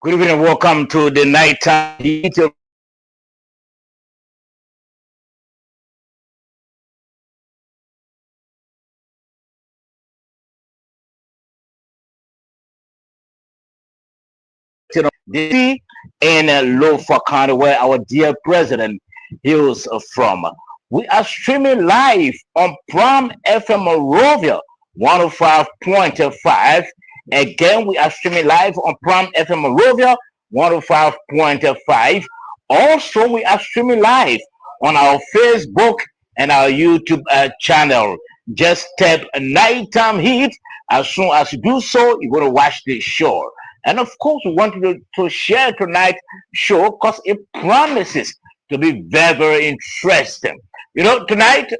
Good evening and welcome to the nighttime heat of DC in Lofa County, where our dear president hails from. We are streaming live on Prom FM Morovia 105.5. Again, we are streaming live on Prom FM Morovia 105.5. Also, we are streaming live on our Facebook and our YouTube channel. Just tap Nighttime Heat. As soon as you do so, you're going to watch the show. And of course, we want you to share tonight's show because it promises to be very, very interesting. Tonight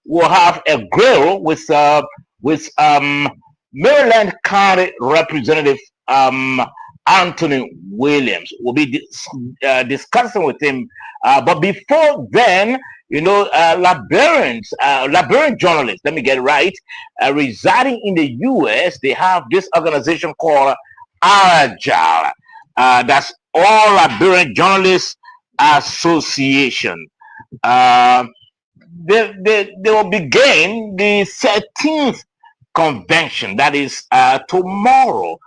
we'll have a grill with Maryland County Representative Anthony Williams. We'll be discussing with him. But before then, Liberian journalists, let me get it right, residing in the U.S., they have this organization called Agile. That's All Liberian Journalists Association. Uh, they will begin the 13th convention, that is tomorrow.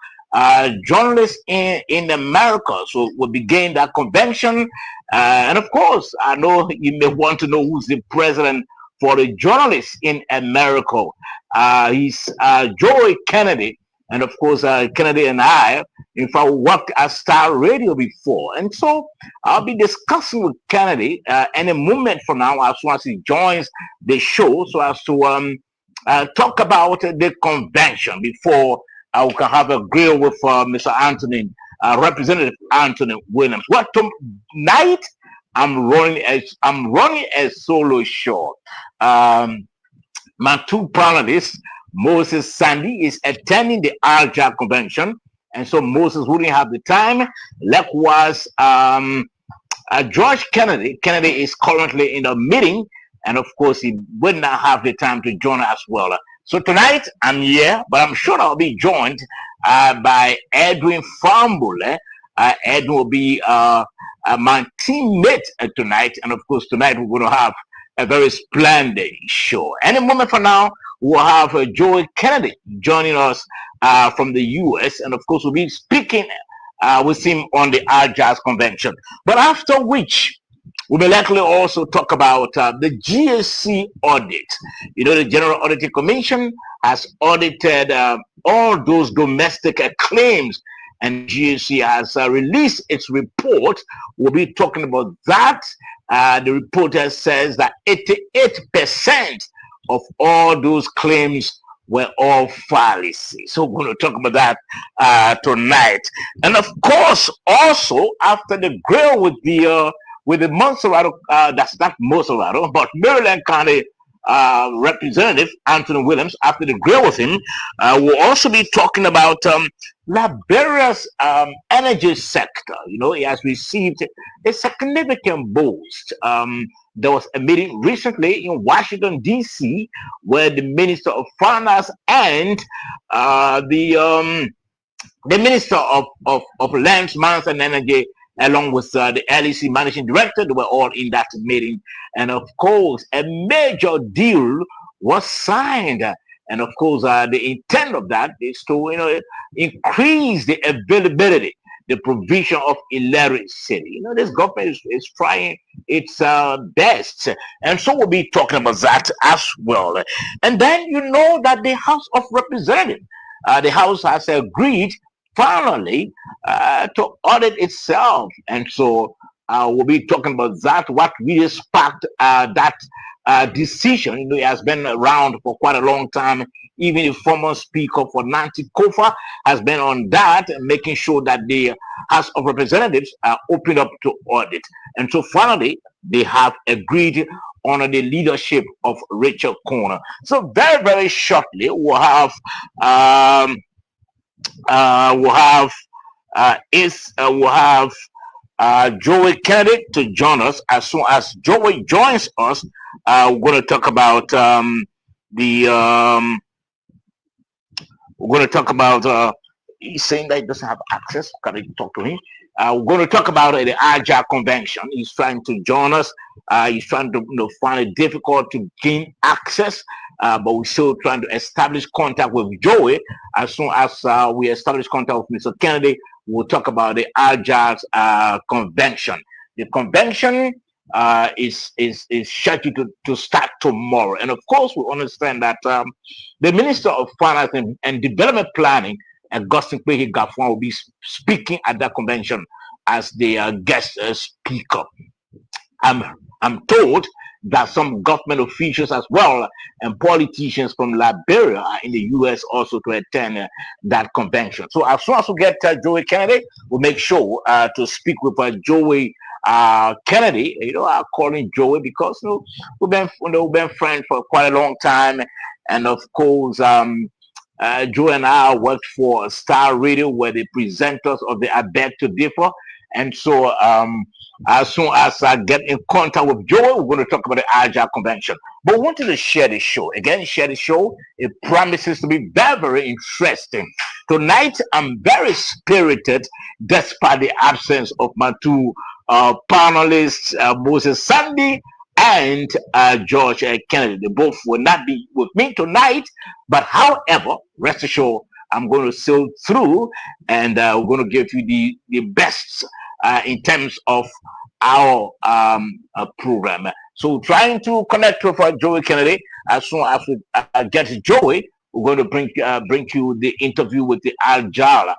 Journalists in America so will begin that convention. And of course, I know you may want to know who's the president for the journalists in America. He's Joey Kennedy. And of course, Kennedy and I, in fact, worked at Star Radio before. And so I'll be discussing with Kennedy any moment from now as soon as he joins the show so as to talk about the convention before we can have a grill with Mr. Anthony, Representative Anthony Williams. Well, tonight I'm running a solo show. My two panelists, Moses Sandy, is attending the Alja convention, and so Moses wouldn't have the time. Likewise, George Kennedy. Kennedy is currently in a meeting, and of course, he would not have the time to join us as well. So tonight, I'm here, but I'm sure I'll be joined by Edwin Fambule. Edwin will be my teammate tonight, and of course, tonight we're going to have a very splendid show. Any moment from now, we'll have Joey Kennedy joining us from the U.S., and of course, we'll be speaking with him on the Jazz convention. But after which, we may likely also talk about the GSC audit. The General Auditing Commission has audited all those domestic claims, and GSC has released its report. We'll be talking about that. The reporter says that 88% of all those claims were all fallacy. So we're going to talk about that tonight. And of course, also after the grill with the Monserrato, that's not Monserrato, but Maryland County Representative Anthony Williams, after the grill with him, we'll also be talking about Liberia's energy sector. It has received a significant boost. There was a meeting recently in Washington, D.C., where the Minister of Finance and the Minister of Lands, Mines, and Energy, along with the LEC Managing Director, they were all in that meeting. And of course, a major deal was signed. And of course, the intent of that is to increase the availability, the provision of electricity. This government is trying its best. And so we'll be talking about that as well. And then that the House of Representatives, the House has agreed finally to audit itself. And so we'll be talking about that, what really sparked that decision. It has been around for quite a long time. Even the former Speaker for Nancy Kofa has been on that, making sure that the House of Representatives are opened up to audit. And so finally, they have agreed on the leadership of Rachel Corner. So very, very shortly, we'll have Joey Kennedy to join us. As soon as Joey joins us, we're going to talk about we're going to talk about He's saying that he doesn't have access. Can I talk to him? We're going to talk about the Agile Convention. He's trying to join us. He's trying to find it difficult to gain access, but we're still trying to establish contact with Joey. As soon as we establish contact with Mr. Kennedy, we'll talk about the Agile Convention. The convention is scheduled to start tomorrow, and of course, we understand that the Minister of Finance and Development Planning, Augustine Kwehi Gafwan, will be speaking at that convention as the guest speaker. I'm told that some government officials as well and politicians from Liberia are in the U.S. also to attend that convention. So as soon as we get Joey Kennedy, we'll make sure to speak with Joey Kennedy. I call him Joey because we've been friends for quite a long time, and of course. Joe and I worked for Star Radio, where the presenters of the I Beg to Differ. And so as soon as I get in contact with Joe, we're going to talk about the Agile Convention. But we wanted to share the show. Again, share the show. It promises to be very, very interesting. Tonight, I'm very spirited despite the absence of my two panelists, Moses Sandy and George Kennedy. They both will not be with me tonight, but however, rest assured, I'm going to sail through, and we're going to give you the best in terms of our program. So trying to connect with Joey Kennedy. As soon as we get Joey, we're going to bring you the interview with the Agile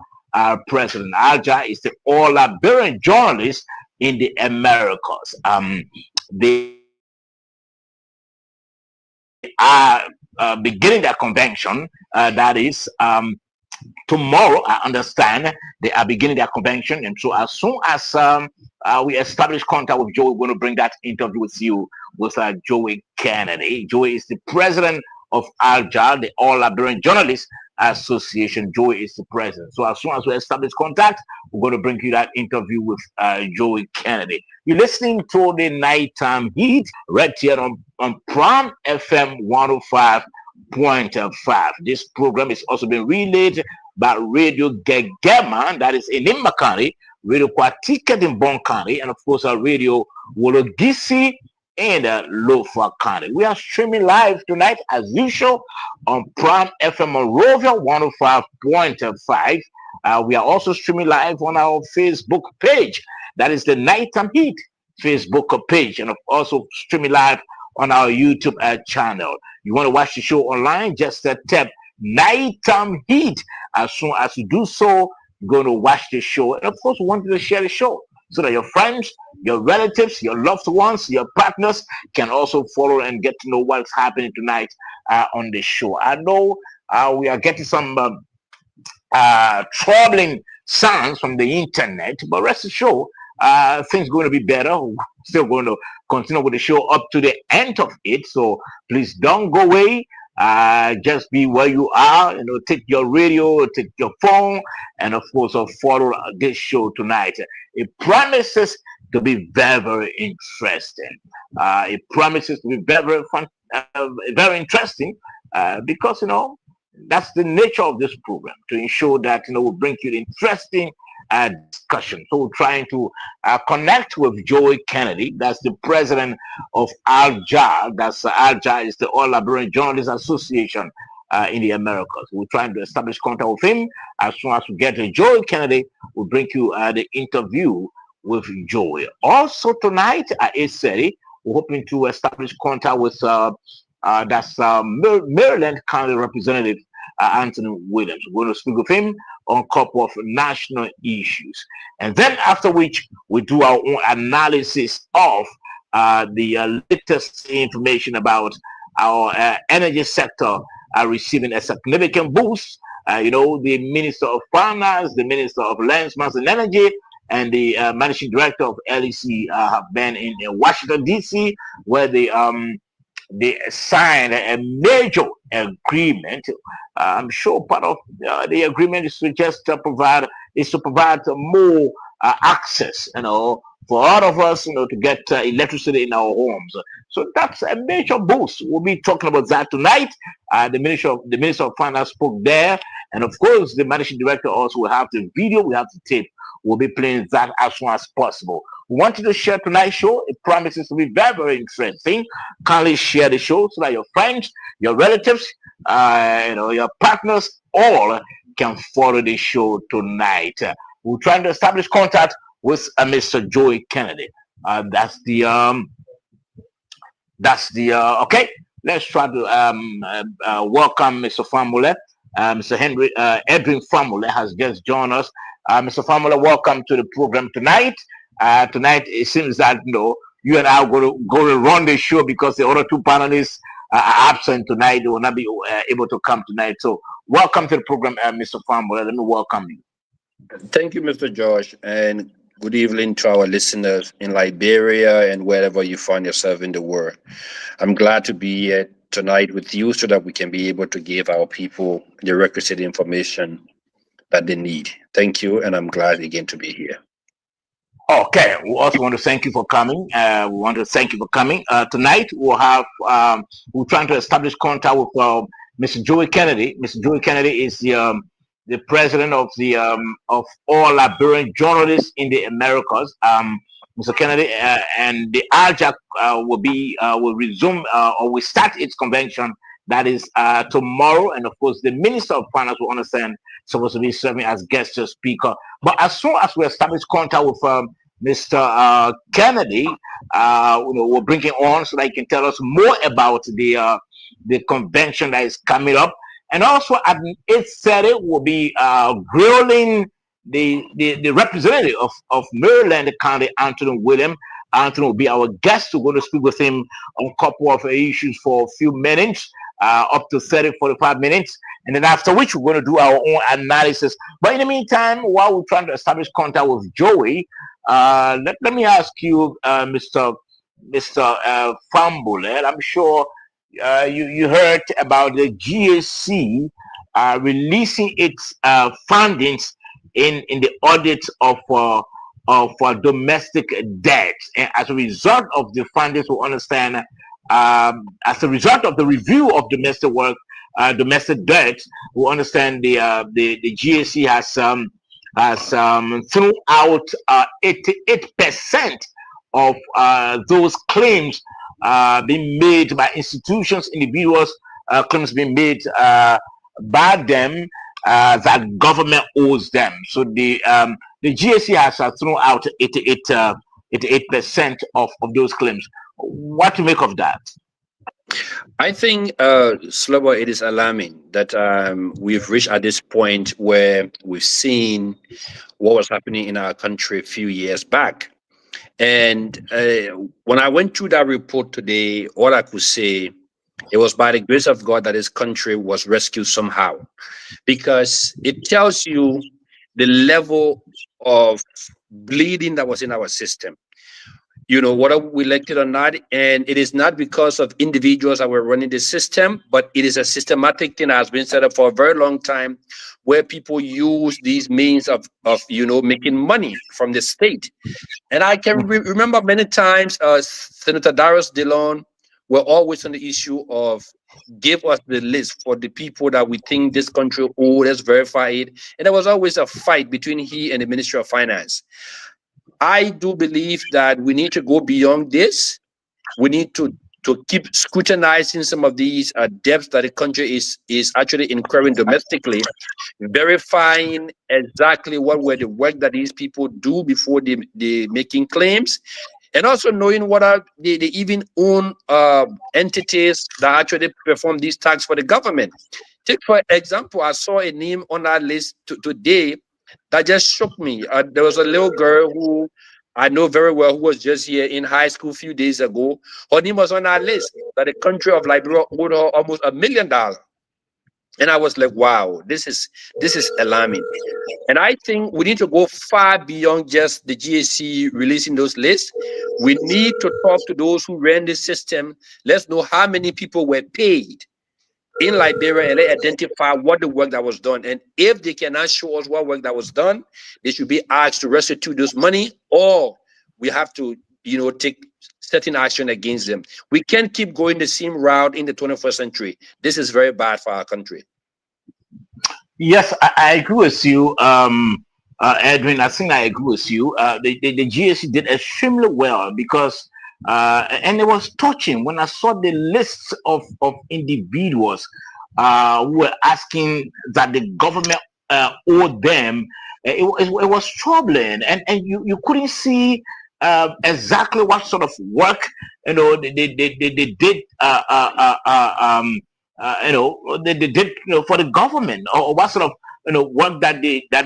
president. Agile is the all-Liberian journalist in the Americas. They are beginning their convention. That is tomorrow. I understand they are beginning their convention, and so as soon as we establish contact with Joey, we're going to bring that interview with you with Joey Kennedy. Joey is the president of Agile, the All Liberian Journalists Association. Joey is the president. So as soon as we establish contact, we're going to bring you that interview with Joey Kennedy. You're listening to the Nighttime Heat right here on Prime FM 105.5. This program is also being relayed by Radio Gegema, that is in Nimba County, Radio Kwatiket in Bon County, and of course our Radio Wologisi in Lofa County. We are streaming live tonight as usual on Prime FM Monrovia 105.5. We are also streaming live on our Facebook page. That is the Nighttime Heat Facebook page, and also streaming live on our YouTube channel. You want to watch the show online? Just tap Nighttime Heat. As soon as you do so, you're going to watch the show. And of course, we want you to share the show so that your friends, your relatives, your loved ones, your partners can also follow and get to know what's happening tonight on the show. I know we are getting some troubling sounds from the internet, but rest assured, things are going to be better. We're still going to continue with the show up to the end of it. So please don't go away. Just be where you are. Take your radio, take your phone, and of course, follow this show tonight. It promises to be very, very interesting. It promises to be very, very fun, very interesting, because that's the nature of this program, to ensure that we'll bring you interesting discussion. So we're trying to connect with Joey Kennedy. That's the president of Agile. Agile is the All Liberian Journalists Association in the Americas. We're trying to establish contact with him. As soon as we get to Joey Kennedy, we'll bring you the interview with Joey. Also tonight at 8:30, we're hoping to establish contact with Maryland County Representative Anthony Williams. We're going to speak with him on a couple of national issues. And then after which, we do our own analysis of the latest information about our energy sector receiving a significant boost. The Minister of Finance, the Minister of Lands, Mines and Energy, and the Managing Director of LEC have been in Washington, D.C., where they signed a major agreement. I'm sure part of the agreement is to just provide more access, for all of us, to get electricity in our homes. So that's a major boost. We'll be talking about that tonight. The Minister of Finance spoke there, and of course, the managing director also will have the video. We have the tape. We'll be playing that as soon as possible. We want you to share tonight's show. It promises to be very, very interesting. Kindly share the show so that your friends, your relatives, your partners, all can follow the show tonight. We're trying to establish contact with Mr. Joey Kennedy. Okay. Let's try to welcome Mr. Famule. Mr. Edwin Famule has just joined us. Mr. Famule, welcome to the program tonight. Tonight it seems that you and I are going to run the show because the other two panelists are absent tonight. They will not be able to come tonight. So welcome to the program, Mr. Famule. Let me welcome you. Thank you, Mr. George, and good evening to our listeners in Liberia and wherever you find yourself in the world. I'm glad to be here tonight with you so that we can be able to give our people the requisite information that they need. Thank you, and I'm glad again to be here. Okay, we also want to thank you for coming. Tonight we're trying to establish contact with Mr. Joey Kennedy. Mr. Joey Kennedy is the president of of all Liberian journalists in the Americas. Mr. Kennedy and the ALJAC will resume or will start its convention. That is tomorrow, and of course, the Minister of Finance will understand supposed to be serving as guest speaker. But as soon as we establish contact with Mr. Kennedy, we'll bring him on so that he can tell us more about the convention that is coming up. And also at 8:30, we'll be grilling the representative of Maryland County, Anthony William. Anthony will be our guest. We're going to speak with him on a couple of issues for a few minutes, up to 45 minutes. And then after which, we're going to do our own analysis. But in the meantime, while we're trying to establish contact with Joey, let me ask you, Mr. Famule, I'm sure you heard about the GAC releasing its findings in the audit of domestic debt. And as a result of the findings, we understand, as a result of the review of domestic debt, we understand the GAC has thrown out 88% of those claims being made by institutions, individuals, claims being made by them that government owes them. So the GAC has thrown out 88% of those claims. What to make of that? I think, Slobo, it is alarming that we've reached at this point where we've seen what was happening in our country a few years back. And when I went through that report today, all I could say, it was by the grace of God that this country was rescued somehow, because it tells you the level of bleeding that was in our system. Whether we elected or not, and it is not because of individuals that were running the system, but it is a systematic thing that has been set up for a very long time, where people use these means of making money from the state. And I can remember many times Senator Darius DeLon were always on the issue of give us the list for the people that we think this country owes, let's verify it. And there was always a fight between he and the Ministry of Finance. I do believe that we need to go beyond this. We need to keep scrutinizing some of these debts that the country is actually incurring domestically, verifying exactly what were the work that these people do before they making claims, and also knowing what are they even own entities that actually perform these tasks for the government. Take, for example, I saw a name on that list today that just shook me. There was a little girl who I know very well who was just here in high school a few days ago. Her name was on our list that the country of Liberia owed her almost $1 million. And I was like, wow, this is alarming. And I think we need to go far beyond just the GAC releasing those lists. We need to talk to those who ran the system. Let's know how many people were paid in Liberia, and they identify what the work that was done. And if they cannot show us what work that was done, they should be asked to restitute this money, or we have to, take certain action against them. We can't keep going the same route in the 21st century. This is very bad for our country. Yes, I agree with you, Edwin. I think I agree with you. The GSC did extremely well because, and it was touching when I saw the lists of individuals who were asking that the government owed them. It was troubling, and you couldn't see exactly what sort of work they did. They did for the government, or what sort of work that they did at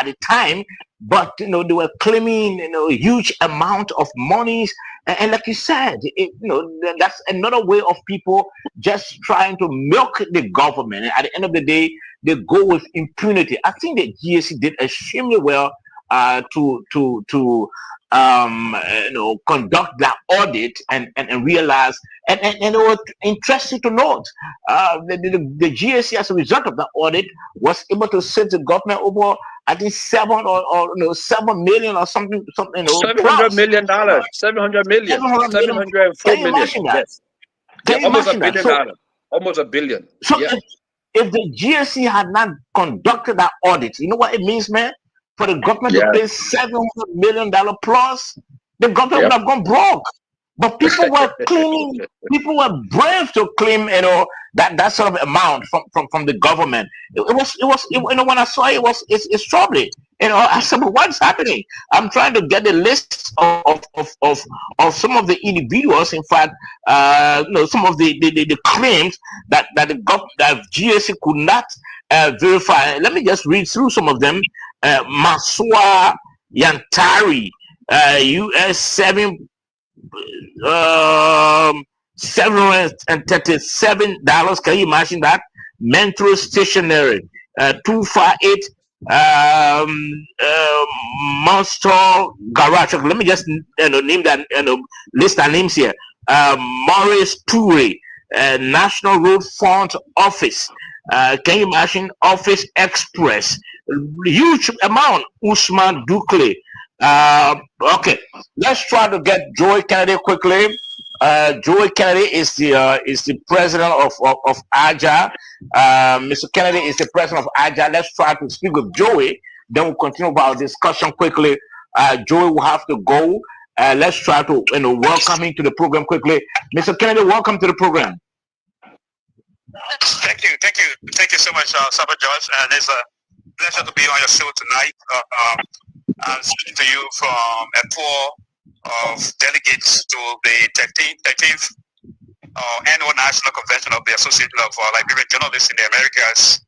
the time. But they were claiming huge amount of monies, and like you said, that's another way of people just trying to milk the government. And at the end of the day, they go with impunity. I think the GSC did extremely well to conduct that audit and realize, and it was interesting to note the GSC, as a result of the audit, was able to save the government over, I think, 7 million or something $700 plus. million, 700 million, 700 million. 704 Can you million. imagine that? Yes. Yeah, Can you almost imagine $1 that? billion. Almost $1 billion. So Yeah. if the GSC had not conducted that audit, you know what it means, man? For the government to Yeah. pay $700 million plus, the government would Yep. have gone broke. But people were claiming, people were brave to claim, that sort of amount from the government. When I saw it, it's troubling. I said, but what's happening? I'm trying to get the list of some of the individuals. In fact, some of the claims that GSC could not verify. Let me just read through some of them. Masua Yantari, US 737 dollars. Can you imagine that? Mentor Stationery, 258. Monster Garage. Let me just name that, list our names here. Morris Toure, National Road Fund Office. Can you imagine? Office Express, huge amount. Usman Dukle. Okay, let's try to get Joey Kennedy quickly. Joey Kennedy is the president of AJA. Mr. Kennedy is the president of AJA. Let's try to speak with Joey. Then we'll continue our discussion quickly. Joey will have to go. Let's try to welcome him to the program quickly. Mr. Kennedy, welcome to the program. Thank you so much, Saba George, and it's a pleasure to be on your show tonight. I'm speaking to you from a pool of delegates to the 13th annual national convention of the Association of Liberian Journalists in the Americas.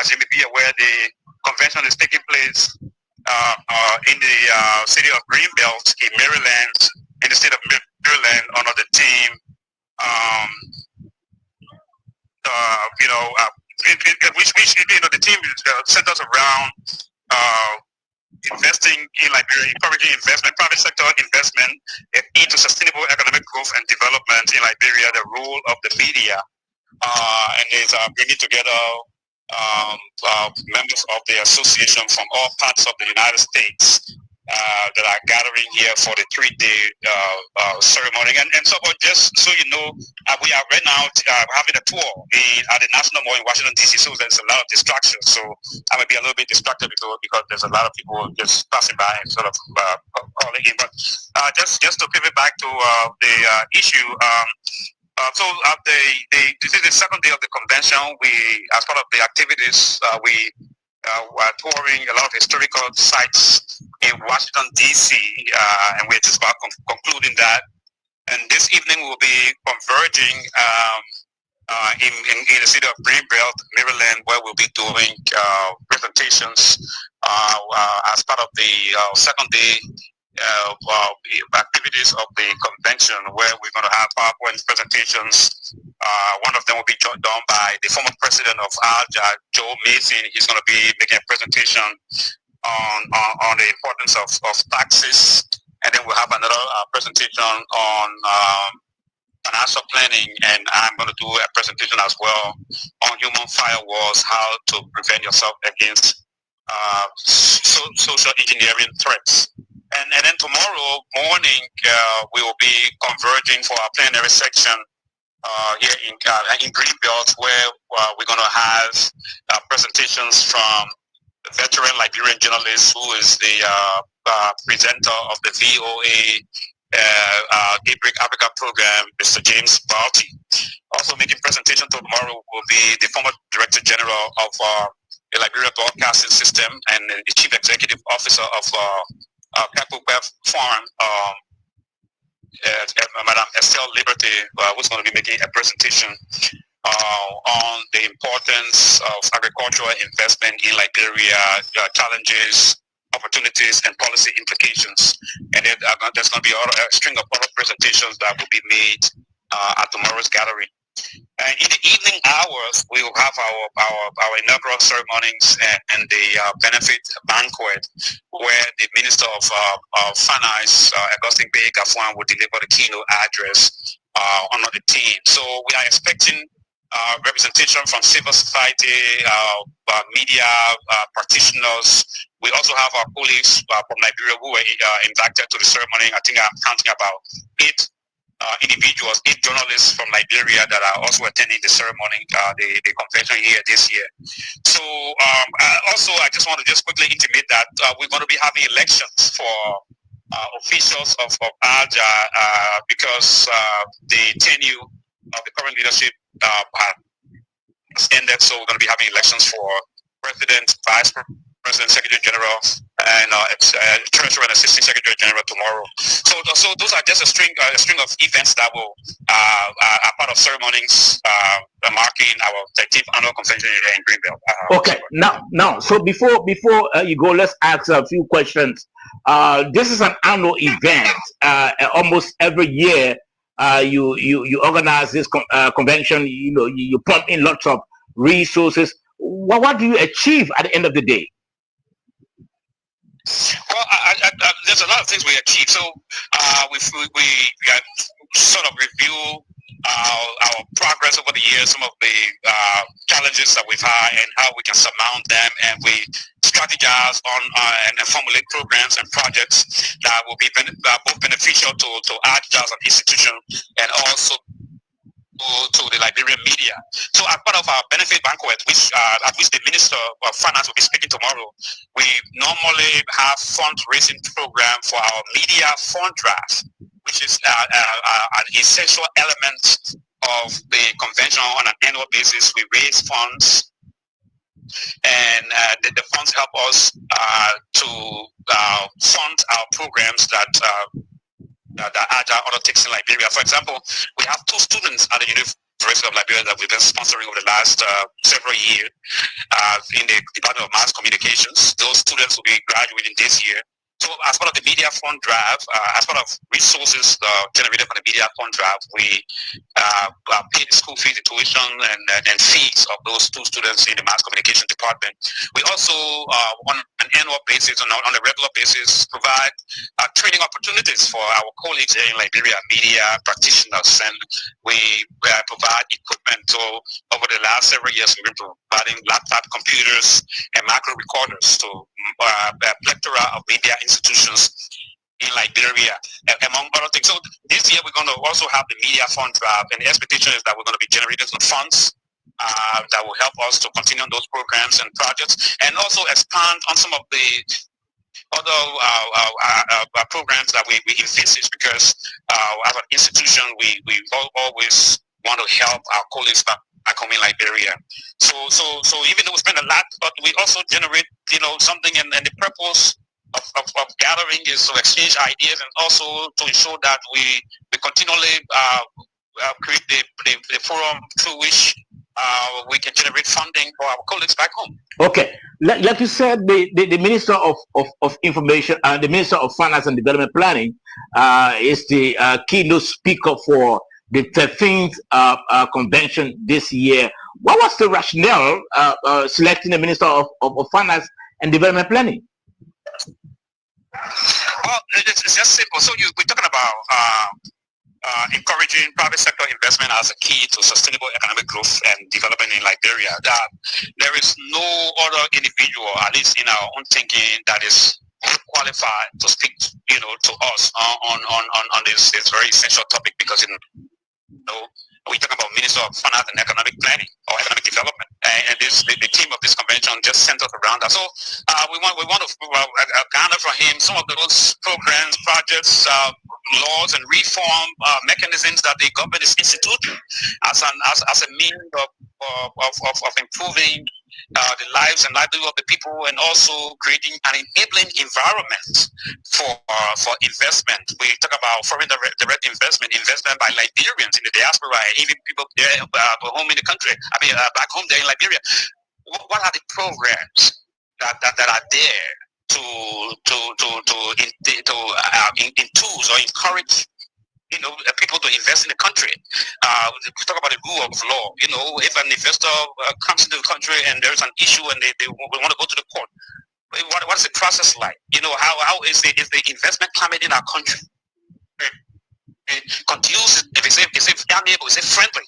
As you may be aware, the convention is taking place in the city of Greenbelt in Maryland, in the state of Maryland, under the team, the team centers around investing in Liberia, encouraging investment, private sector investment into sustainable economic growth and development in Liberia, the role of the media, and is bringing together members of the association from all parts of the United States that are gathering here for the 3-day ceremony. And so, just so you know, we are right now having a tour at the National Mall in Washington, D.C., so there's a lot of distractions. So I might be a little bit distracted because there's a lot of people just passing by and sort of calling in. But just to pivot back to the issue, this is the second day of the convention. We, as part of the activities, we are touring a lot of historical sites in Washington, D.C., and we're just about concluding that. And this evening we'll be converging in the city of Greenbelt, Maryland, where we'll be doing presentations as part of the second day activities of the convention, where we're going to have PowerPoint presentations. One of them will be done by the former president of ALJA, Joe Mason. He's going to be making a presentation on the importance of taxes, and then we'll have another presentation on financial planning, and I'm going to do a presentation as well on human firewalls, how to prevent yourself against social engineering threats. And then tomorrow morning, we will be converging for our plenary section here in Greenbelt, where we're going to have presentations from a veteran Liberian journalist who is the presenter of the VOA Daybreak Africa program, Mr. James Balti. Also making presentation tomorrow will be the former Director General of the Liberia Broadcasting System and the Chief Executive Officer of Kakubef Farm, Madam Estelle Liberty, who's going to be making a presentation on the importance of agricultural investment in Liberia, challenges, opportunities, and policy implications. And then there's going to be a string of other presentations that will be made at tomorrow's gathering. And in the evening hours, we will have our inaugural ceremonies and the benefit banquet, where the Minister of Finance, Augustine Bay Gafuan, will deliver the keynote address on the team. So we are expecting representation from civil society, media, practitioners. We also have our colleagues from Liberia who were invited to the ceremony. I think I'm counting about 8 individuals, 8 journalists from Liberia that are also attending the ceremony, the convention here this year. So also, I just want to just quickly intimate that we're going to be having elections for officials of ALJA because the tenure of the current leadership has ended. So we're going to be having elections for president, vice president, secretary general, and treasurer and assistant secretary general tomorrow. So those are just a string of events that will are part of ceremonies marking our 13th annual convention here in Greenbelt. Okay, now, so before you go, let's ask a few questions. This is an annual event. Almost every year, you organize this convention. You pump in lots of resources. What do you achieve at the end of the day? Well, there's a lot of things we achieve. So we sort of review our progress over the years, some of the challenges that we've had and how we can surmount them, and we strategize on and formulate programs and projects that will be both beneficial to ALJA as an institution and also to the Liberian media. So as part of our benefit banquet, which at which the Minister of Finance will be speaking tomorrow, we normally have fundraising program for our media fund draft, which is an essential element of the convention. On an annual basis, we raise funds, and the funds help us to fund our programs that ALJA undertakes in Liberia. For example, we have 2 students at the University of Liberia that we've been sponsoring over the last several years in the Department of Mass Communications. Those students will be graduating this year. So as part of the media fund drive, as part of resources generated from the media fund drive, we pay the school fees, the tuition, and fees of those 2 students in the mass communication department. We also, on an annual basis, on a regular basis, provide training opportunities for our colleagues here in Liberia, media practitioners, and we provide equipment. So over the last several years, we've been providing laptop computers and macro recorders to a plethora of media institutions in Liberia, among other things. So this year we're going to also have the media fund drive, and the expectation is that we're going to be generating some funds that will help us to continue on those programs and projects, and also expand on some of the other programs that we envisage, because as an institution we always want to help our colleagues back home in Liberia. So even though we spend a lot, but we also generate something, and the purpose of gathering is to exchange ideas and also to ensure that we continually create the forum through which we can generate funding for our colleagues back home. Okay, like you said, the Minister of Information and the Minister of Finance and Development Planning is the keynote speaker for the 13th convention this year. What was the rationale selecting the Minister of Finance and Development Planning? Well, it's just simple. So we're talking about encouraging private sector investment as a key to sustainable economic growth and development in Liberia. That there is no other individual, at least in our own thinking, that is qualified to speak, to us on this very essential topic, because we talk about Minister of Finance and Economic Planning or Economic Development, and the team of this convention just centers around that. So we want to garner from him some of those programs, projects, laws, and reform mechanisms that the government is instituting as a means of improving the lives and livelihood of the people, and also creating an enabling environment for investment. We talk about foreign direct investment by Liberians in the diaspora, even people there home in the country. Back home there in Liberia. What are the programs that are there to enthuse or encourage people to invest in the country? We talk about the rule of law. If an investor comes into the country and there's an issue and they want to go to the court, what is the process like? How is the investment climate in our country? Conducive? Is it amiable? Is it friendly?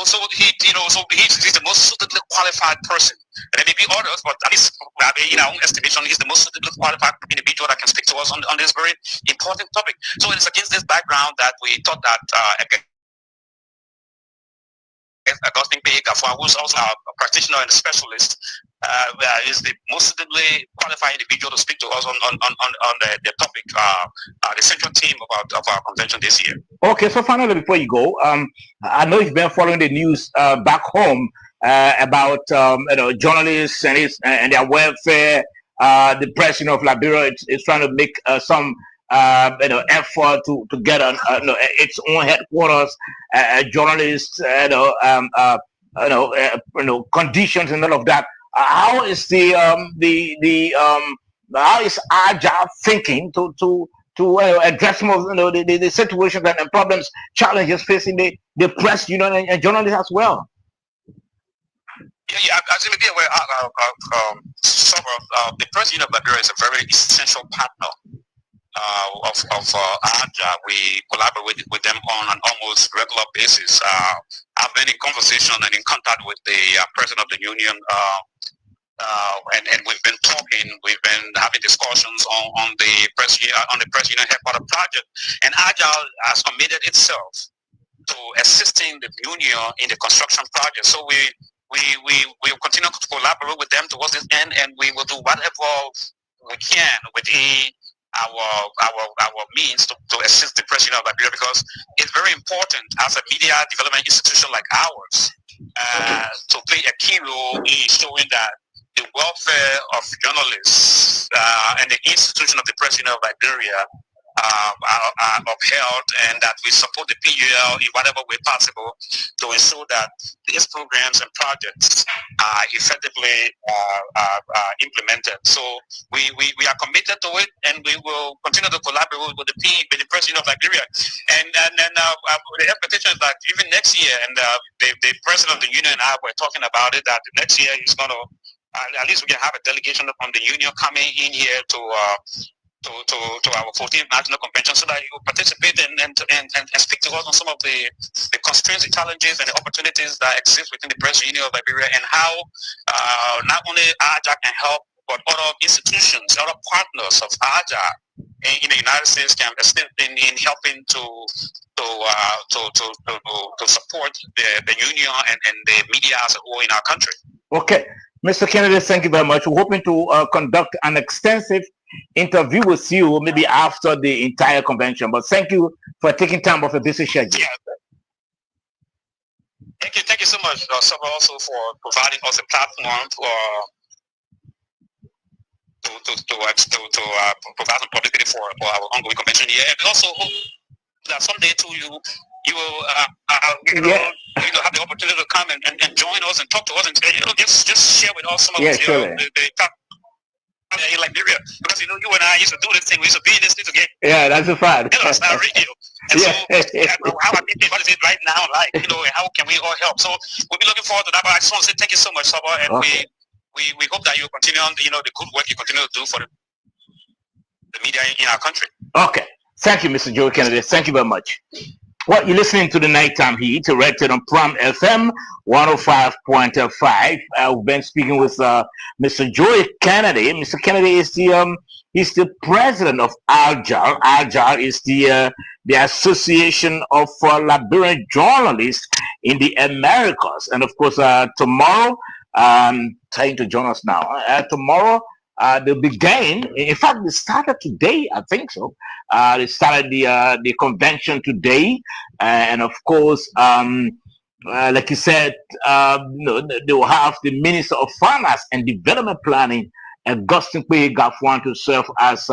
So he's the most suitably qualified person. There may be others, but at least in our own estimation, he's the most suitably qualified individual that can speak to us on this very important topic. So it's against this background that we thought that Augustine P. Gafwa, who's also a practitioner and a specialist, is the most suitably qualified individual to speak to us on the topic, the central theme of our convention this year. Okay, so finally, before you go, I know you've been following the news back home about journalists and their welfare. The president of Liberia is trying to make some effort to get its own headquarters, journalists, conditions and all of that. How is how is AJA thinking to address some of the situations and problems, challenges facing the press union and journalists as well? Yeah, as you may be aware, the press union of Liberia is a very essential partner of AJA. We collaborate with them on an almost regular basis. I've been in conversation and in contact with the president of the union, and we've been talking. We've been having discussions on the press union headquarters project, and AJA has committed itself to assisting the union in the construction project. So we will continue to collaborate with them towards this end, and we will do whatever we can within our means to assist the press union of Liberia, because it's very important as a media development institution like ours to play a key role in showing that the welfare of journalists and the institution of the press union of Liberia are upheld, and that we support the PUL in whatever way possible to ensure that these programs and projects are effectively implemented. So we are committed to it, and we will continue to collaborate with the press union of Liberia. And then the expectation is that even next year, and the president of the union and I were talking about it, that next year is going to, at least we can have a delegation from the union coming in here to our 14th National Convention, so that you participate and speak to us on some of the constraints, the challenges, and the opportunities that exist within the press union of Liberia, and how not only AJA can help, but other institutions, other partners of AJA in the United States can assist in helping to support the union and the media as a whole in our country. Okay, Mr. Kennedy, thank you very much. We're hoping to conduct an extensive interview with you maybe after the entire convention, but thank you for taking time off a busy schedule. Yeah. Thank you so much, Saba, also for providing us a platform to provide some publicity for our ongoing convention here, and also hope that someday too you will have the opportunity to come and join us and talk to us, and just share with us some of the in Liberia, because you and I used to do this thing. We used to be in this thing together. Yeah, that's a fact. It's not radio. And so, how are people? What is it right now like? And how can we all help? So we'll be looking forward to that. But I just want to say thank you so much, Saba, and we hope that you continue on the good work you continue to do for the media in our country. Okay, thank you, Mr. Joe Kennedy. Thank you very much. Well, you're listening to the Nighttime Heat, directed on Pram FM 105.5. We've been speaking with Mr. Joe Kennedy. Mr. Kennedy is the He's the president of ALJAR. ALJAR is the Association of Liberian Journalists in the Americas. And of course, tomorrow, trying to join us now. Tomorrow, they'll begin. In fact, they started today, I think so. They started the convention today, and of course, like you said, they will have the Minister of Finance and Development Planning, Augustine Gafwan, to serve as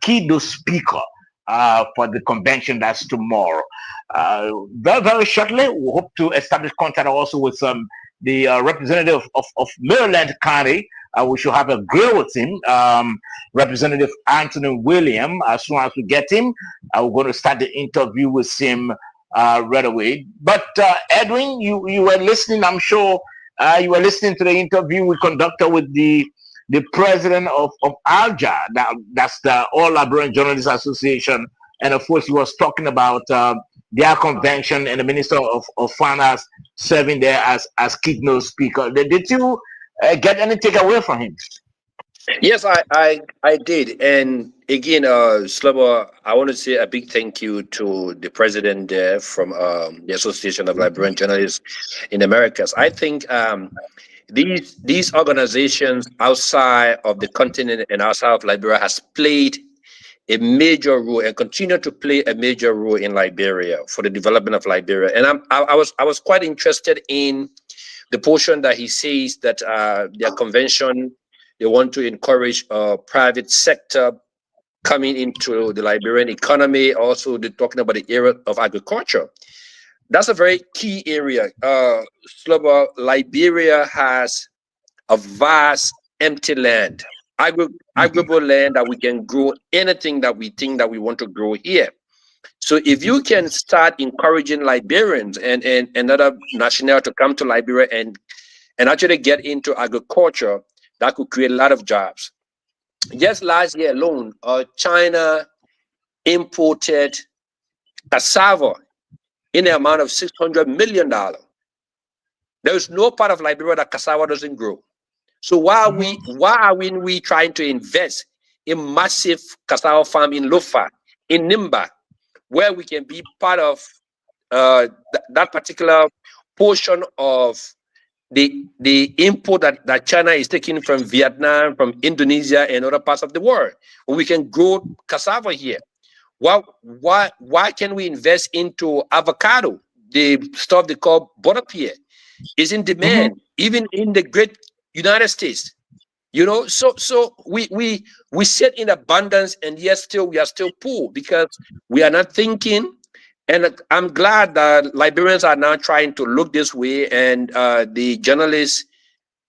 keynote speaker for the convention that's tomorrow. Very, very shortly, we hope to establish contact also with the representative of Maryland County. We should have a grill with him, Representative Anthony William. As soon as we get him, we're going to start the interview with him right away. But Edwin, you were listening, I'm sure you were listening to the interview we conducted with the president of ALJAR, that's the All Liberian Journalists Association, and of course he was talking about their convention and the Minister of Finance serving there as keynote speaker. Did you get any takeaway from him? Yes, I did. And again, Slobo, I want to say a big thank you to the president there from the Association of Liberian Journalists in Americas. I think these organizations outside of the continent and outside of Liberia has played a major role and continue to play a major role in Liberia for the development of Liberia. And I was quite interested in the portion that he says that their convention, they want to encourage private sector coming into the Liberian economy. Also, they're talking about the area of agriculture. That's a very key area. Liberia has a vast empty land, arable land that we can grow anything that we think that we want to grow here. So if you can start encouraging Liberians and other nationals to come to Liberia and actually get into agriculture, that could create a lot of jobs. Just last year alone, China imported cassava in the amount of $600 million. There is no part of Liberia that cassava doesn't grow. So why are we trying to invest in massive cassava farm in Lofa, in Nimba, where we can be part of that particular portion of the import that China is taking from Vietnam, from Indonesia, and other parts of the world? We can grow cassava here. Why can we invest into avocado? The stuff they call butterpear is in demand, even in the great United States. You know, so we sit in abundance, and yet we are still poor because we are not thinking. And I'm glad that Liberians are now trying to look this way, and the journalists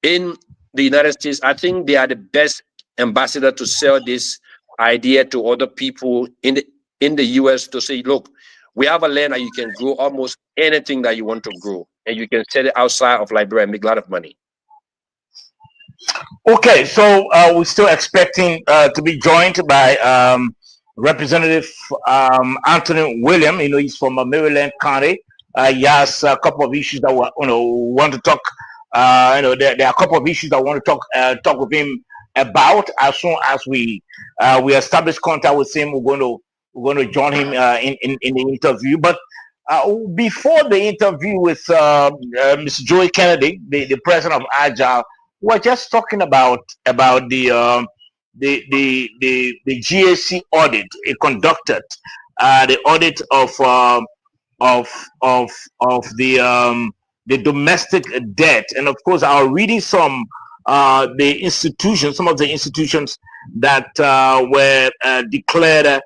in the United States, I think they are the best ambassador to sell this idea to other people in the US to say, look, we have a land that you can grow almost anything that you want to grow, and you can sell it outside of Liberia and make a lot of money. Okay, so we're still expecting to be joined by Representative Anthony William. You know, he's from Maryland County. He has a couple of issues that we want to talk. There are a couple of issues that I want to talk with him about. As soon as we establish contact with him, we're going to join him in the interview. But before the interview with Mr. Joey Kennedy, the president of ALJAR, we're just talking about the GAC audit it conducted, the audit of the domestic debt, and of course, I was reading some of the institutions that were declared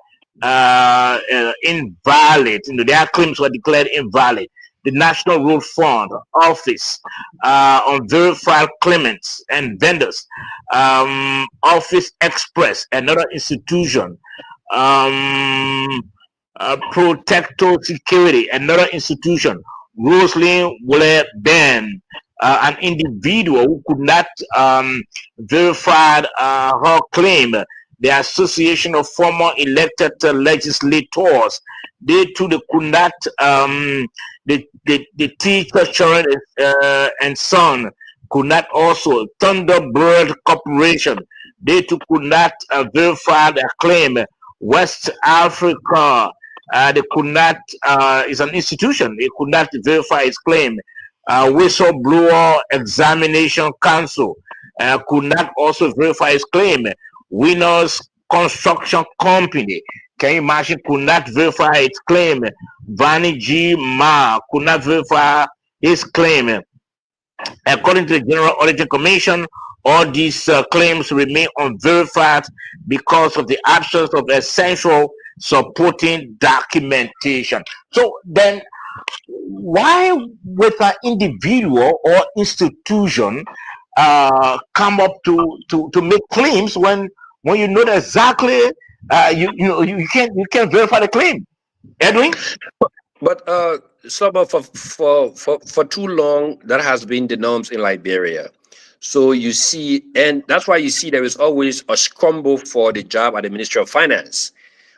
invalid. You know, their claims were declared invalid. The National Road Fund Office on Verified Claimants and Vendors, Office Express, another institution, Protector Security, another institution, Rosalind Wille Ben, an individual who could not verify her claim. The Association of Former Elected Legislators, they too could not. The teacher, children and son, could not also Thunderbird Corporation. They too could not verify their claim. West Africa, they could not. Is an institution. They could not verify its claim. Whistleblower Examination Council could not also verify its claim. Winners Construction Company, can you imagine, could not verify its claim. Vani G. Ma could not verify his claim. According to the General Auditing Commission, all these claims remain unverified because of the absence of essential supporting documentation. So then, why with an individual or institution come up to make claims when you know that exactly you can't verify the claim, Edwin? But Slumber, for too long, that has been the norms in Liberia. So you see, and that's why you see there is always a scramble for the job at the Ministry of Finance,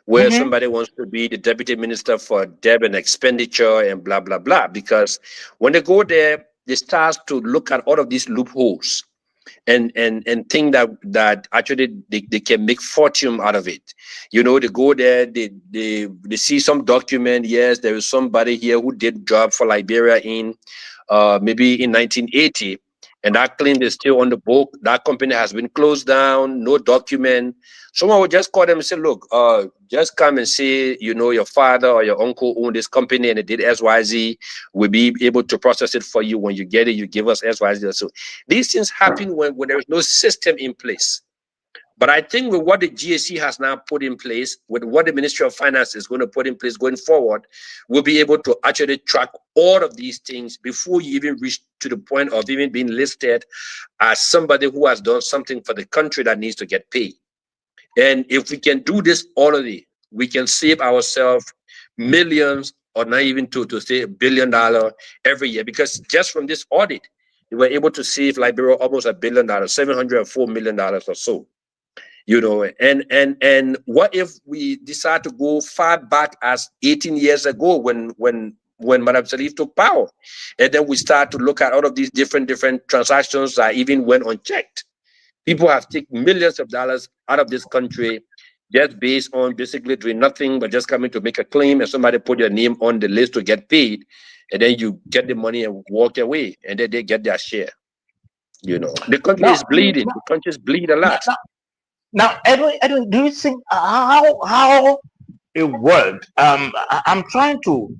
where Mm-hmm. somebody wants to be the deputy minister for debt and expenditure and blah blah blah. Because when they go there, they start to look at all of these loopholes and think that actually they can make fortune out of it. You know, they go there, they see some document. Yes, there is somebody here who did job for Liberia in maybe in 1980, and that claim is still on the book. That company has been closed down, no document. Someone would just call them and say, look, just come and say, you know, your father or your uncle owned this company and it did XYZ. We'll be able to process it for you. When you get it, you give us XYZ. So these things happen when there is no system in place. But I think with what the GSC has now put in place, with what the Ministry of Finance is going to put in place going forward, we'll be able to actually track all of these things before you even reach to the point of even being listed as somebody who has done something for the country that needs to get paid. And if we can do this already, we can save ourselves millions, or not even to say $1 billion every year. Because just from this audit, we were able to save Liberia almost $1 billion, $704 million or so. You know, and what if we decide to go far back as 18 years ago when Madam Salif took power, and then we start to look at all of these different transactions that even went unchecked. People have taken millions of dollars out of this country just based on basically doing nothing but just coming to make a claim, and somebody put your name on the list to get paid, and then you get the money and walk away, and then they get their share. You know, the country is bleeding. The countries bleed a lot. Now, Edwin, do you think how it worked? I'm trying to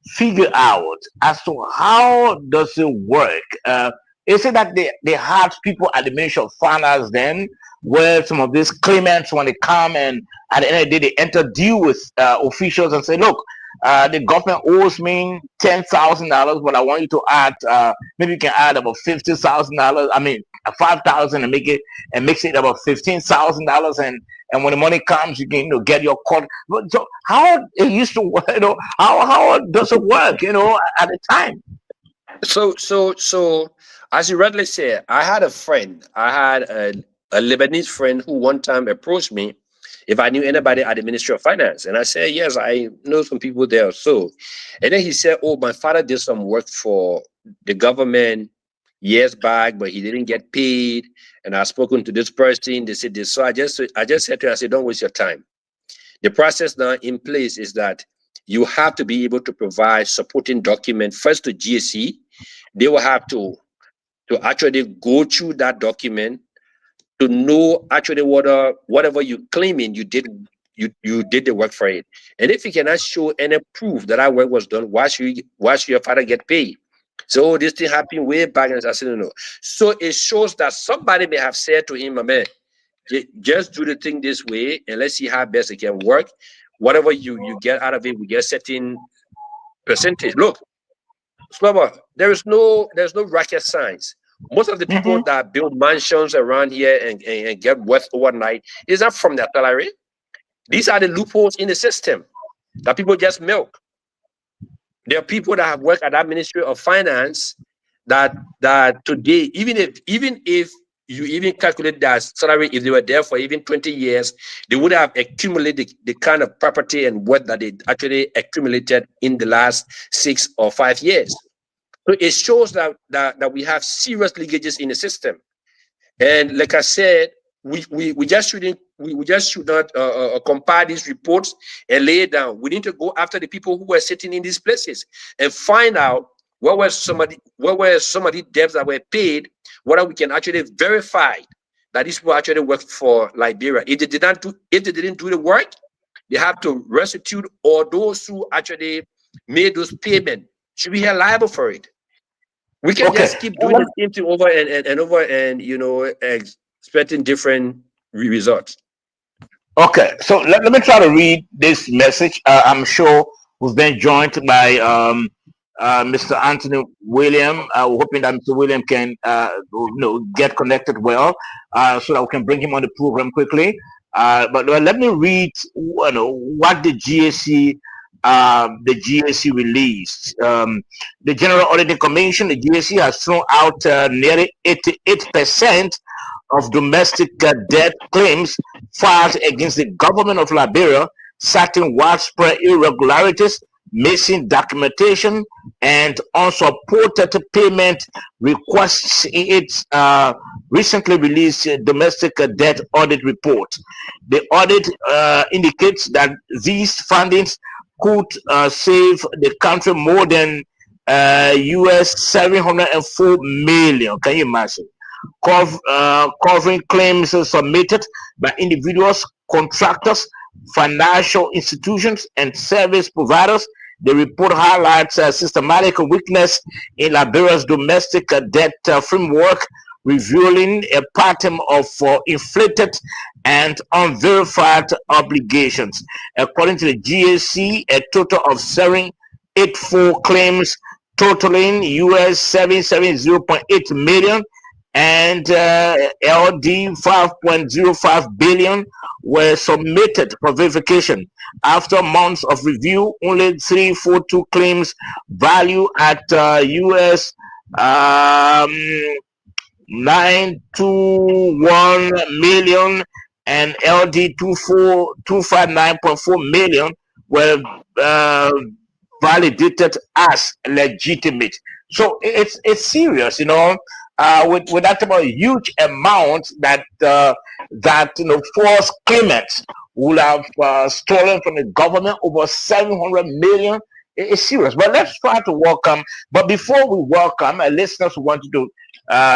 figure out as to how does it work. Is it that they had people at the Ministry of Finance then, where some of these claimants, when they come and at the end of the day they enter deal with officials and say, look, the government owes me $10,000, but I want you to add maybe you can add about $50,000. I mean, 5,000 and makes it about $15,000, and when the money comes, you can get your court. So how it used to work? How does it work? At the time. So as you rightly said, I had a friend. I had a Lebanese friend who one time approached me if I knew anybody at the Ministry of Finance. And I said, yes, I know some people there. So, and then he said, oh, my father did some work for the government years back, but he didn't get paid. And I've spoken to this person. They said this. So I just said to him, I said, don't waste your time. The process now in place is that you have to be able to provide supporting document first to GSC. They will have to actually go through that document to know actually whatever you claiming you did the work for it. And if you cannot show any proof that work was done, why should your father get paid? So this thing happened way back, and I said no. So it shows that somebody may have said to him, man, just do the thing this way and let's see how best it can work. Whatever you get out of it, we get certain percentage. Look, Slumber, there's no rocket science. Most of the people that build mansions around here and get wealth overnight is not from their salary. These are the loopholes in the system that people just milk. There are people that have worked at that Ministry of Finance that today, even if you even calculate their salary, if they were there for even 20 years, they would have accumulated the kind of property and wealth that they actually accumulated in the last 6 or 5 years. So it shows that we have serious leakages in the system. And like I said, we just shouldn't we just should not compile these reports and lay it down. We need to go after the people who were sitting in these places and find out what were some of the debts that were paid, whether we can actually verify that these people actually worked for Liberia. If they didn't do the work, they have to restitute, or those who actually made those payments should be held liable for it. We can just keep doing the same thing over and over, and expecting different results. Okay, so let me try to read this message. I'm sure we've been joined by Mr. Anthony William. We're hoping that Mr. William can get connected well, so that we can bring him on the program quickly. But let me read what the GSC released. The General Auditing Commission, the GSC, has thrown out nearly 88% of domestic debt claims filed against the government of Liberia, citing widespread irregularities, missing documentation, and unsupported payment requests in its recently released domestic debt audit report. The audit indicates that these findings could save the country more than US 704 million. Can you imagine? Covering claims submitted by individuals, contractors, financial institutions, and service providers. The report highlights a systematic weakness in Liberia's domestic debt framework, revealing a pattern of inflated and unverified obligations. According to the GSC, a total of 784 claims totaling US 770.8 million and LD 5.05 billion were submitted for verification. After months of review, only 342 claims value at US 921 million and LD 259.4 million were validated as legitimate. So it's serious, with that about huge amount that false claimants will have stolen from the government, over 700 million. It's serious. But let's try to welcome. But before we welcome listeners who want to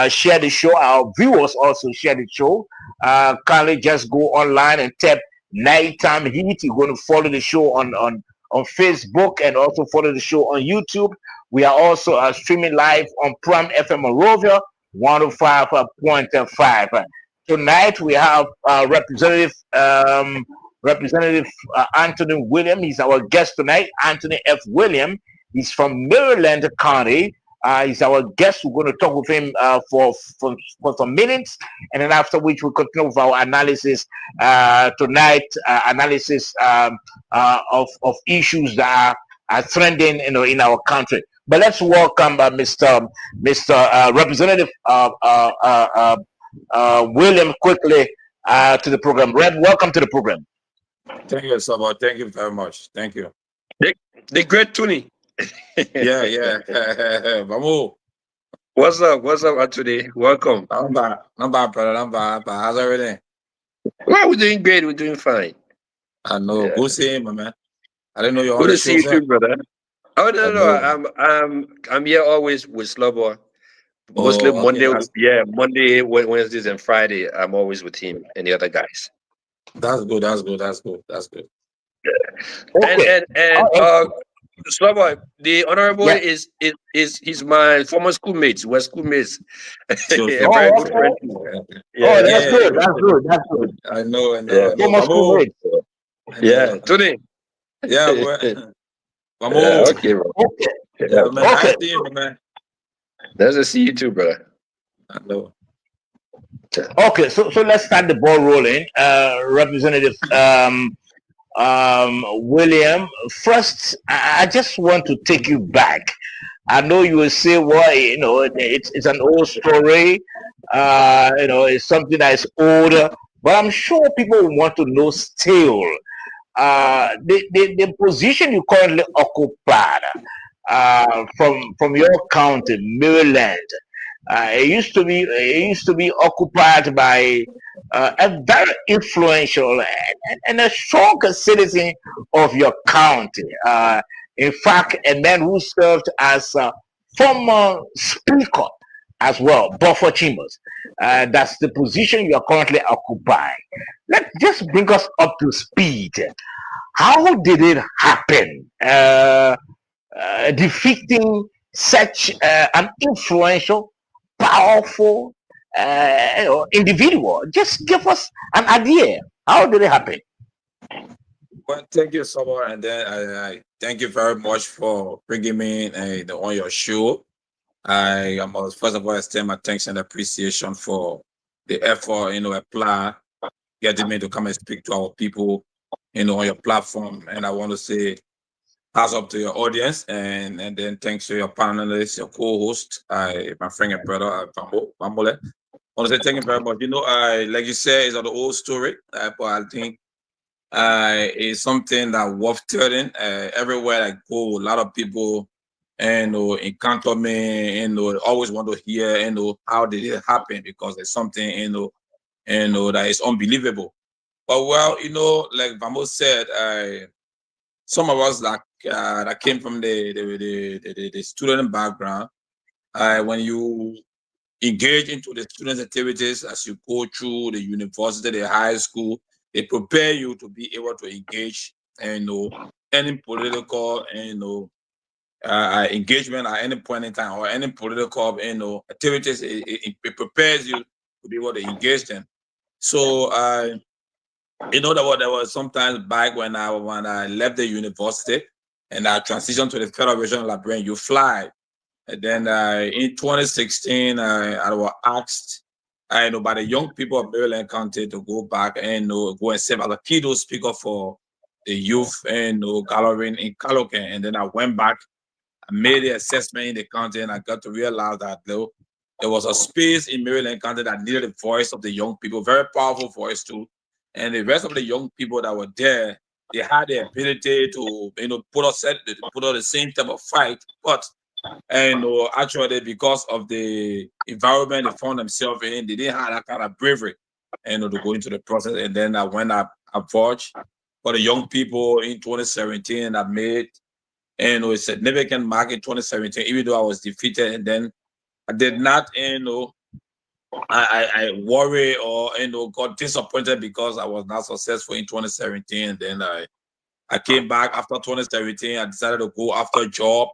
share the show, our viewers also share the show. Kindly just go online and tap Nighttime Heat. You're going to follow the show on Facebook and also follow the show on YouTube. We are also streaming live on Prime FM Monrovia 105.5. Tonight we have Representative Anthony William. He's our guest tonight. Anthony F. William. He's from Maryland County. He's our guest. We're going to talk with him for some minutes, and then after which we'll continue with our analysis tonight. Analysis of issues that are trending, in our country. But let's welcome Mr. Representative William quickly to the program. Rev, welcome to the program. Thank you, Sabo. Thank you very much. Thank you. The great Tony. Yeah. Vamos. What's up, Anthony? Welcome. I'm bad, brother. I'm bad. How's everything? Well, we're doing great. We're doing fine. I know. Yeah. Good seeing you, man. I didn't know you're good to see you too, brother. Oh no. I'm here always with Slobo. Mostly Monday, Monday, Wednesdays, and Friday. I'm always with him and the other guys. That's good. Yeah. Okay. And Slobo, the honorable is he's my former schoolmate. We're schoolmates. Very good friend. Yeah. That's good. I know. Former schoolmate. Yeah, Tony. Yeah, okay, bro. Yeah, man. Nice to see you, man. Nice to see you too, brother. I know. Okay, so let's start the ball rolling. Representative William, first, I just want to take you back. I know you will say, well, it's an old story. It's something that is older, but I'm sure people want to know still. The position you currently occupy, from your county, Maryland. It used to be occupied by a very influential and a strong citizen of your county. In fact, a man who served as former speaker as well, Buffer Chambers. That's the position you are currently occupying. Let's just bring us up to speed. How did it happen? Defeating such an influential, powerful individual. Just give us an idea. How did it happen? Well, thank you so much, and then I thank you very much for bringing me on your show. I must first of all extend my thanks and appreciation for the effort, apply getting me to come and speak to our people, on your platform. And I want to say hats up to your audience, and then thanks to your panelists, your co-host, my friend and brother, Bambole. I want to say thank you very much. Like you said, it's an old story, but I think it's something that worth telling. Everywhere I go, a lot of people, encounter me, always want to hear, how did it happen, because it's something, that is unbelievable. But well, like Vamos said, some of us that came from the student background, when you engage into the student activities as you go through the university, the high school, they prepare you to be able to engage any political engagement at any point in time, or any political activities. It prepares you to be able to engage them. So there was sometimes back when I left the university and I transitioned to the Federal Regional Librarian, you fly. And then in 2016, I was asked by the young people of Maryland County to go back and go and serve as a keynote speaker for the youth gathering in Calocan. And then I went back, I made the assessment in the county, and I got to realize that there was a space in Maryland County that needed the voice of the young people, very powerful voice too. And the rest of the young people that were there, they had the ability to put on the same type of fight, but actually, because of the environment they found themselves in, they didn't have that kind of bravery, to go into the process. And then I went up a vouch for the young people in 2017, and I made a significant mark in 2017, even though I was defeated. And then I did not, I worry or got disappointed because I was not successful in 2017. And then I came back after 2017. I decided to go after a job.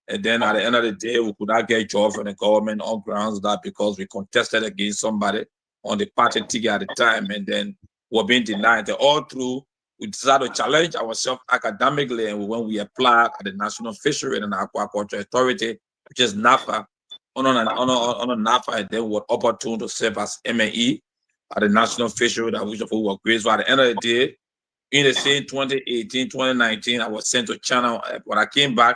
And then at the end of the day, we could not get a job from the government on grounds that because we contested against somebody on the party ticket at the time, and then we were being denied. And all through, we decided to challenge ourselves academically, and when we applied at the National Fishery and Aquaculture Authority, which is NAFA, on NAFA, and then we were opportune to serve as MAE at the National Fishery, which we were grateful. At the end of the day, in the same 2018, 2019, I was sent to China. When I came back,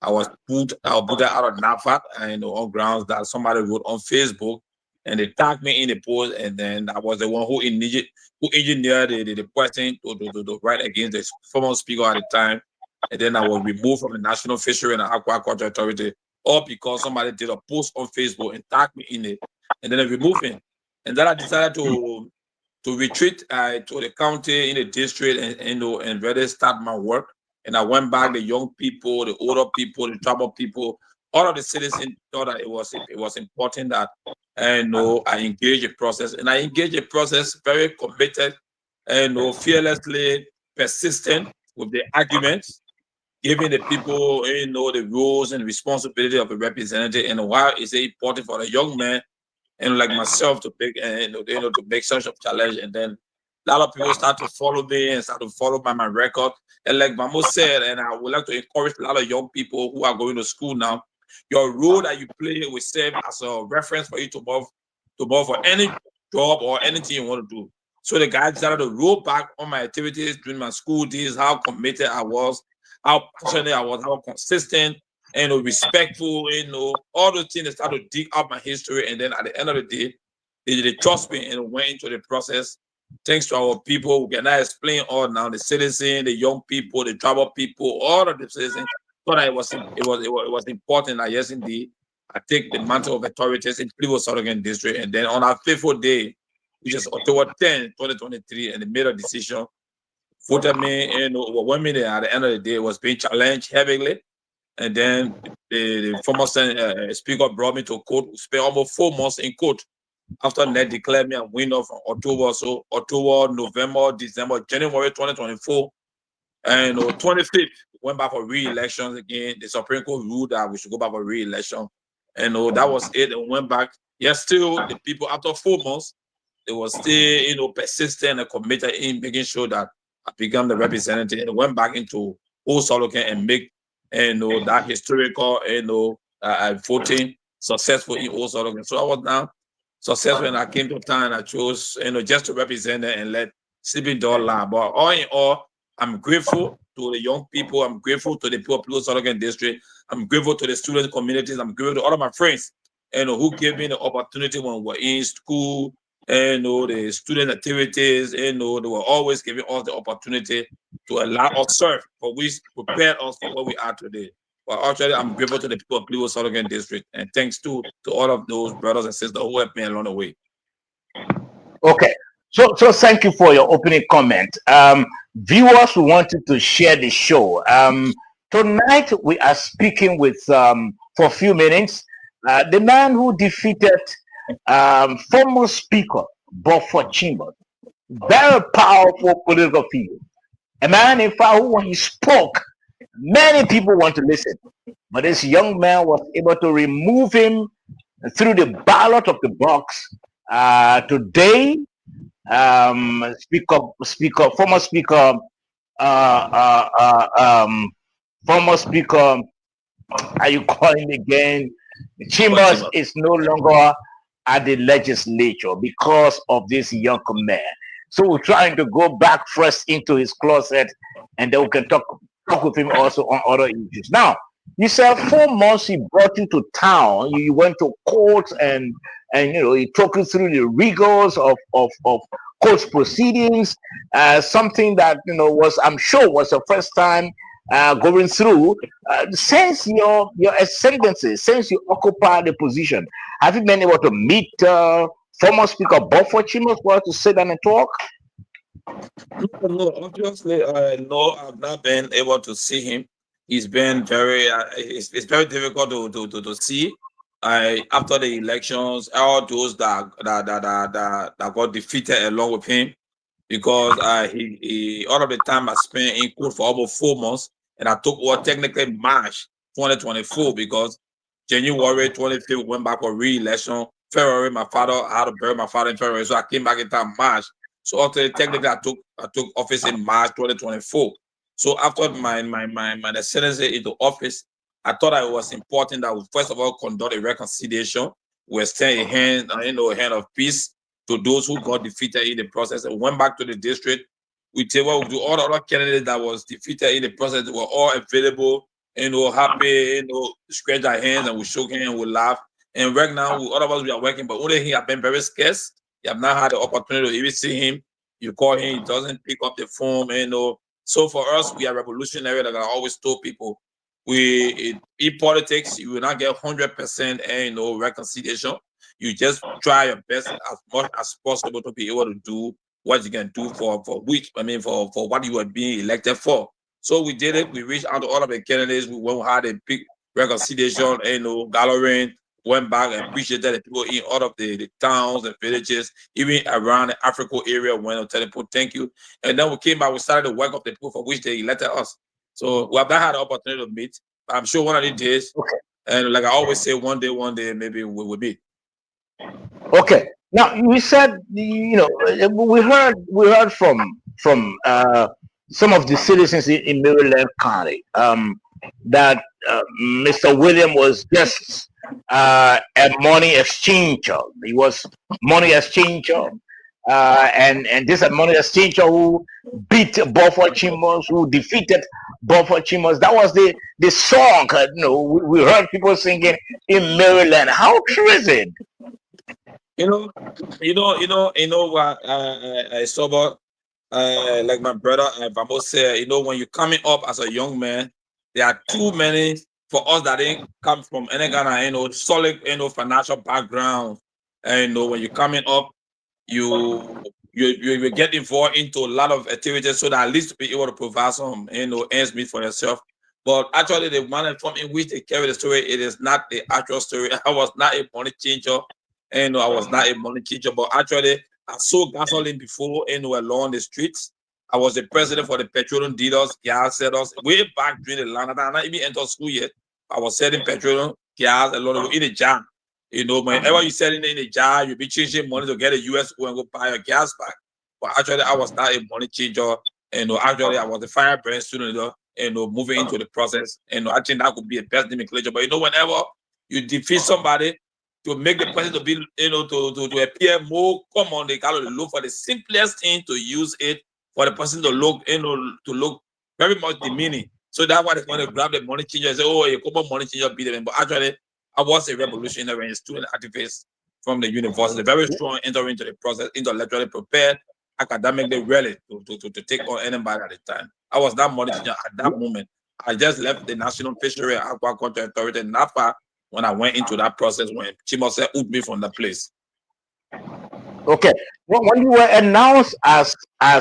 I was put out of NAFA, on grounds that somebody wrote on Facebook, and they tagged me in the post, and then I was the one who engineered the person to write against the former speaker at the time, and then I was removed from the National Fishery and Aquaculture Authority, all because somebody did a post on Facebook and tagged me in it, and then they removed me. And then I decided to retreat to the county, in the district, and really start my work. And I went back, the young people, the older people, the tribal people, all of the citizens thought that it was important that I engage the process. And I engage the process very committed and fearlessly persistent with the arguments, giving the people the roles and responsibility of a representative, and why is it important for a young man like myself to make such a challenge. And then a lot of people start to follow me and start to follow by my record. And like Mamo said, and I would like to encourage a lot of young people who are going to school now, your role that you play will serve as a reference for you to move for any job or anything you want to do. So the guy decided to roll back on my activities during my school days, how committed I was, how passionate I was, how consistent and respectful, all those things. They started to dig up my history. And then at the end of the day, they trust me and went into the process. Thanks to our people, we cannot explain all now, the citizen, the young people, the tribal people, all of the citizens thought that it was important that yes, indeed, I take the mantle of authorities in Cleveland Southern District, and then on our fateful day, which is October 10, 2023, and they made a decision, voted me, and 1 million at the end of the day was being challenged heavily. And then the former speaker brought me to court. We spent almost 4 months in court after NET declared me a winner from October. So October, November, December, January 2024, and 25th went back for re-elections again. The Supreme Court ruled that we should go back for re-election, and that was it. And went back. Yes, still the people after 4 months, they were still persistent and committed in making sure that I become the representative, and went back into Old Solocan and make that historical voting successful in Old Solocan. So I was now successful, and I came to town. I chose just to represent it and let Sleeping Dog lie. But all in all, I'm grateful to the young people. I'm grateful to the people of Old Solocan District. I'm grateful to the student communities. I'm grateful to all of my friends, who gave me the opportunity when we were in school. The student activities, they were always giving us the opportunity to allow us serve, for which prepared us for what we are today. But actually, I'm grateful to the people of Cleveland Southern District, and thanks to all of those brothers and sisters who helped me along the way. Okay, so thank you for your opening comment. Viewers who wanted to share the show. Tonight we are speaking with for a few minutes the man who defeated former Speaker Beaufort Chimbos, very powerful political figure. A man, in fact, who when he spoke, many people want to listen. But this young man was able to remove him through the ballot of the box. Today, former Speaker, are you calling again? Chimbos is no longer at the legislature because of this young man. So we're trying to go back first into his closet, and then we can talk with him also on other issues. Now, you said 4 months he brought you to town. You went to court, and he took you through the rigors of court proceedings. Something that I'm sure was the first time going through. Since your ascendancy, since you occupy the position, have you been able to meet former Speaker Beaufort Chimbos for to sit down and talk? No, obviously, no, I've not been able to see him. He's been very, it's very difficult to see. After the elections, all those that got defeated along with him, because he all of the time I spent in court for almost 4 months, and I took what technically March 2024, because January 25th went back for re-election. February, my father had to bury my father in February, so I came back in time March. So after technically I took office in March 2024. So after my ascendancy into office, I thought that it was important that we first of all conduct a reconciliation. We extend a hand, a hand of peace to those who got defeated in the process, and went back to the district. We tell what we do. All the other candidates that was defeated in the process were all available, happy, scratch our hands, and we shook hands and we laugh. And right now, all of us, we are working, but only he have been very scarce. You have not had the opportunity to even see him. You call him, he doesn't pick up the phone, So for us, we are revolutionary. Like I always told people, in politics, you will not get 100% reconciliation. You just try your best as much as possible to be able to do what you can do for what you are being elected for. So we did it. We reached out to all of the candidates. We had a big reconciliation, gathering, went back and appreciated the people in all of the towns and villages, even around the Africa area, went to tell people thank you. And then we came back, we started the work of the people for which they elected us. So we have not had the opportunity to meet. But I'm sure one of these days, and like I always say, one day, maybe we will meet. Okay. Now you said, we heard from some of the citizens in Maryland County that Mr. William was just a money exchanger. He was money exchanger, and this a money exchanger who beat Beaufort Chimbos, who defeated Beaufort Chimbos. That was the song. We heard people singing in Maryland. How true is it? What I saw about like my brother Vamos said, when you're coming up as a young man, there are too many for us that didn't come from any kind of solid financial background. And when you're coming up, you get involved into a lot of activities so that at least to be able to provide some ends meet for yourself. But actually, the manner from in which they carry the story, it is not the actual story. I was not a money changer, I was not a money changer. But actually, I sold gasoline before, along the streets. I was the president for the petroleum dealers, gas sellers, way back during the land. I not even entered school yet. I was selling petroleum, gas, a lot of in a jar. Whenever you selling in a jar, you'll be changing money to get a US and go buy your gas back. But actually, I was not a money changer. Actually, I was a fire brand student, moving into the process. I think that could be a best nomenclature. But whenever you defeat somebody to make the person to be, to appear more common, they got to look for the simplest thing to use it for the person to look, to look very much demeaning. So that's why they want to grab the money changer and say, oh, a couple money changer beat them. But actually, I was a revolutionary and student activist from the university, very strong, entering into the process, intellectually prepared, academically ready to take on anybody at the time. I was that money changer at that moment. I just left the National Fishery and Aquaculture Authority in NAFA when I went into that process when Chimose moved me from the place. Okay. When you were announced as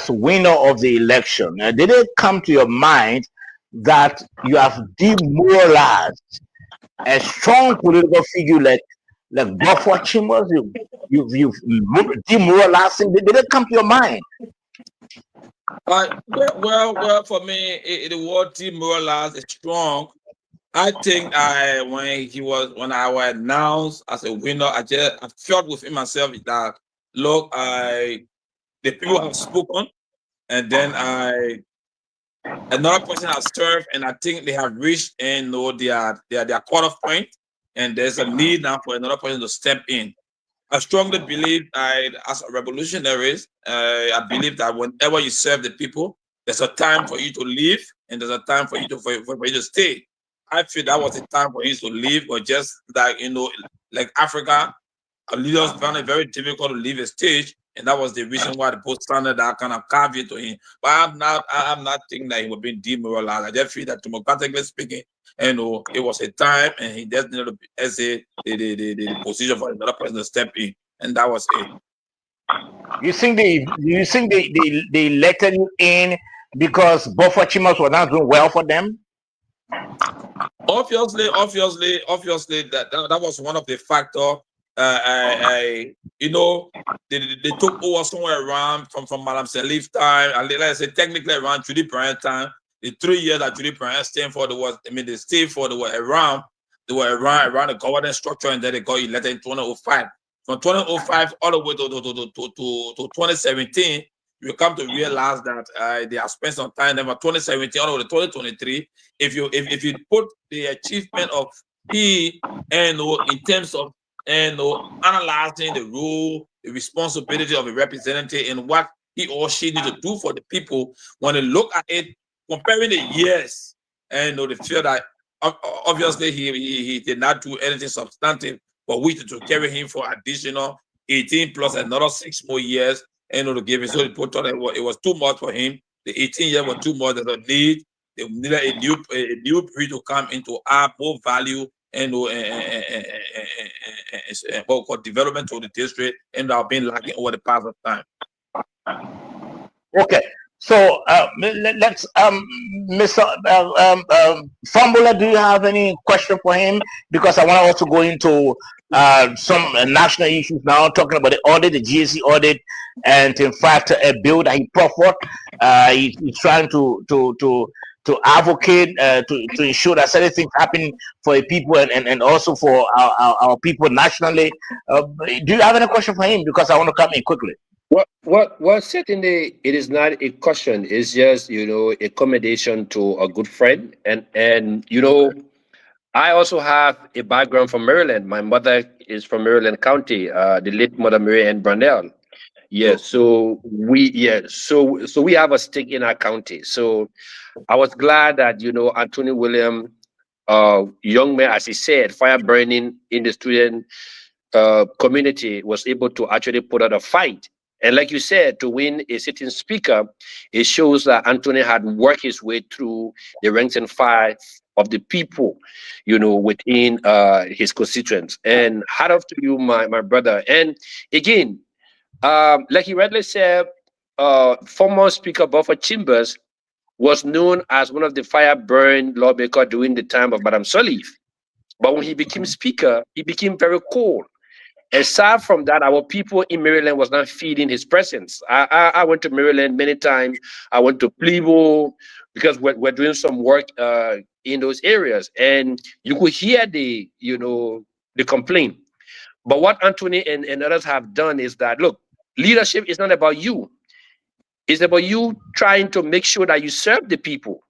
winner of the election, did it come to your mind that you have demoralized a strong political figure like Godfrey Chimose? You've demoralized him. Did it come to your mind? Well, for me, the word demoralized is strong. I think when I was announced as a winner, I felt within myself that look, the people have spoken, and then another person has served, and I think they have reached their cut-off point, and there's a need now for another person to step in. I strongly believe as a revolutionary, I believe that whenever you serve the people, there's a time for you to leave, and there's a time for you to stay. I feel that was the time for you to leave, or just like Africa, leaders found it very difficult to leave a stage, and that was the reason why the post standard that kind of caveat to him. But I'm not thinking that he was being demoralized. I just feel that democratically speaking, it was a time, and he just needed to essay the position for another person to step in, and that was it. You think they elected you in because Godfrey Chimose was not doing well for them? Obviously, that was one of the factors. They took over somewhere around from Madame Salif time, and like I said, technically around Judy Bryant time. The 3 years that Judy Bryant stayed for, they were around the governance structure, and then they got elected in 2005. From 2005 all the way to 2017, you come to realize that they have spent some time there from 2017 all the way to 2023. If you put the achievement of he in terms of analyzing the role, the responsibility of a representative, and what he or she needs to do for the people, when they look at it, comparing the years, and they feel that obviously he did not do anything substantive, but we to carry him for additional 18 plus another 6 more years, to give him. So the people thought it was too much for him. The 18 years was too much. There's a need. They needed a new breed to come into add more value and what called development to the district, and have been lacking over the past of time. Okay, so let's Mr. Fambula, do you have any question for him? Because I want to also go into some national issues now, talking about the audit, the GSC audit, and in fact a bill that he put forth. He's trying to advocate to ensure that certain things happen for the people and also for our people nationally. Do you have any question for him? Because I want to come in quickly. Well, certainly it is not a question. It's just, a commendation to a good friend. And I also have a background from Maryland. My mother is from Maryland County, the late Mother Mary Ann Brunel. Yes, so we have a stake in our county. So I was glad that Anthony William, young man, as he said, fire burning in the student community, was able to actually put out a fight And like you said, to win a sitting speaker, it shows that Anthony had worked his way through the ranks and file of the people, within his constituents. And hat off to you, my brother. And again, like he rightly said, former Speaker Buford Chambers was known as one of the fire-burn lawmakers during the time of Madam Sirleaf. But when he became speaker, he became very cold. Aside from that, our people in Maryland was not feeling his presence. I went to Maryland many times. I went to Plebo because we're doing some work in those areas, and you could hear the complaint. But what Anthony and others have done is that, look, leadership is not about you. It's about you trying to make sure that you serve the people.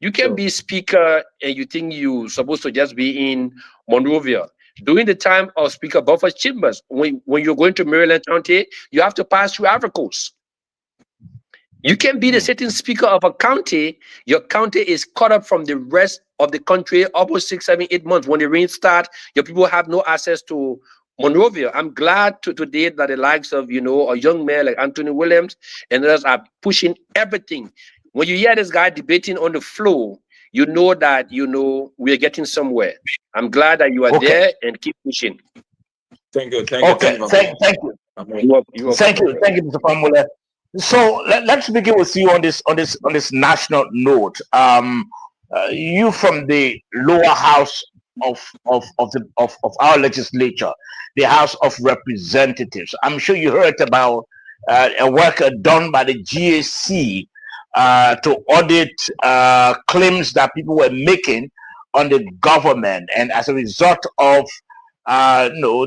You can be speaker and you think you're supposed to just be in Monrovia. During the time of Speaker Buford Chambers, when you're going to Maryland County, you have to pass through Ivory Coast. You can be the sitting speaker of a county. Your county is cut up from the rest of the country almost 6, 7, 8 months. When the rain starts, your people have no access to Monrovia. I'm glad today that the likes of, a young man like Anthony Williams and others are pushing everything. When you hear this guy debating on the floor, you know that, we're getting somewhere. I'm glad that you are there and keep pushing. Thank you. Thank you. Thank you, Mr. Pamela. So let's begin with you on this national note. You from the lower house of our legislature, the House of Representatives. I'm sure you heard about a work done by the GAC to audit claims that people were making on the government, and as a result of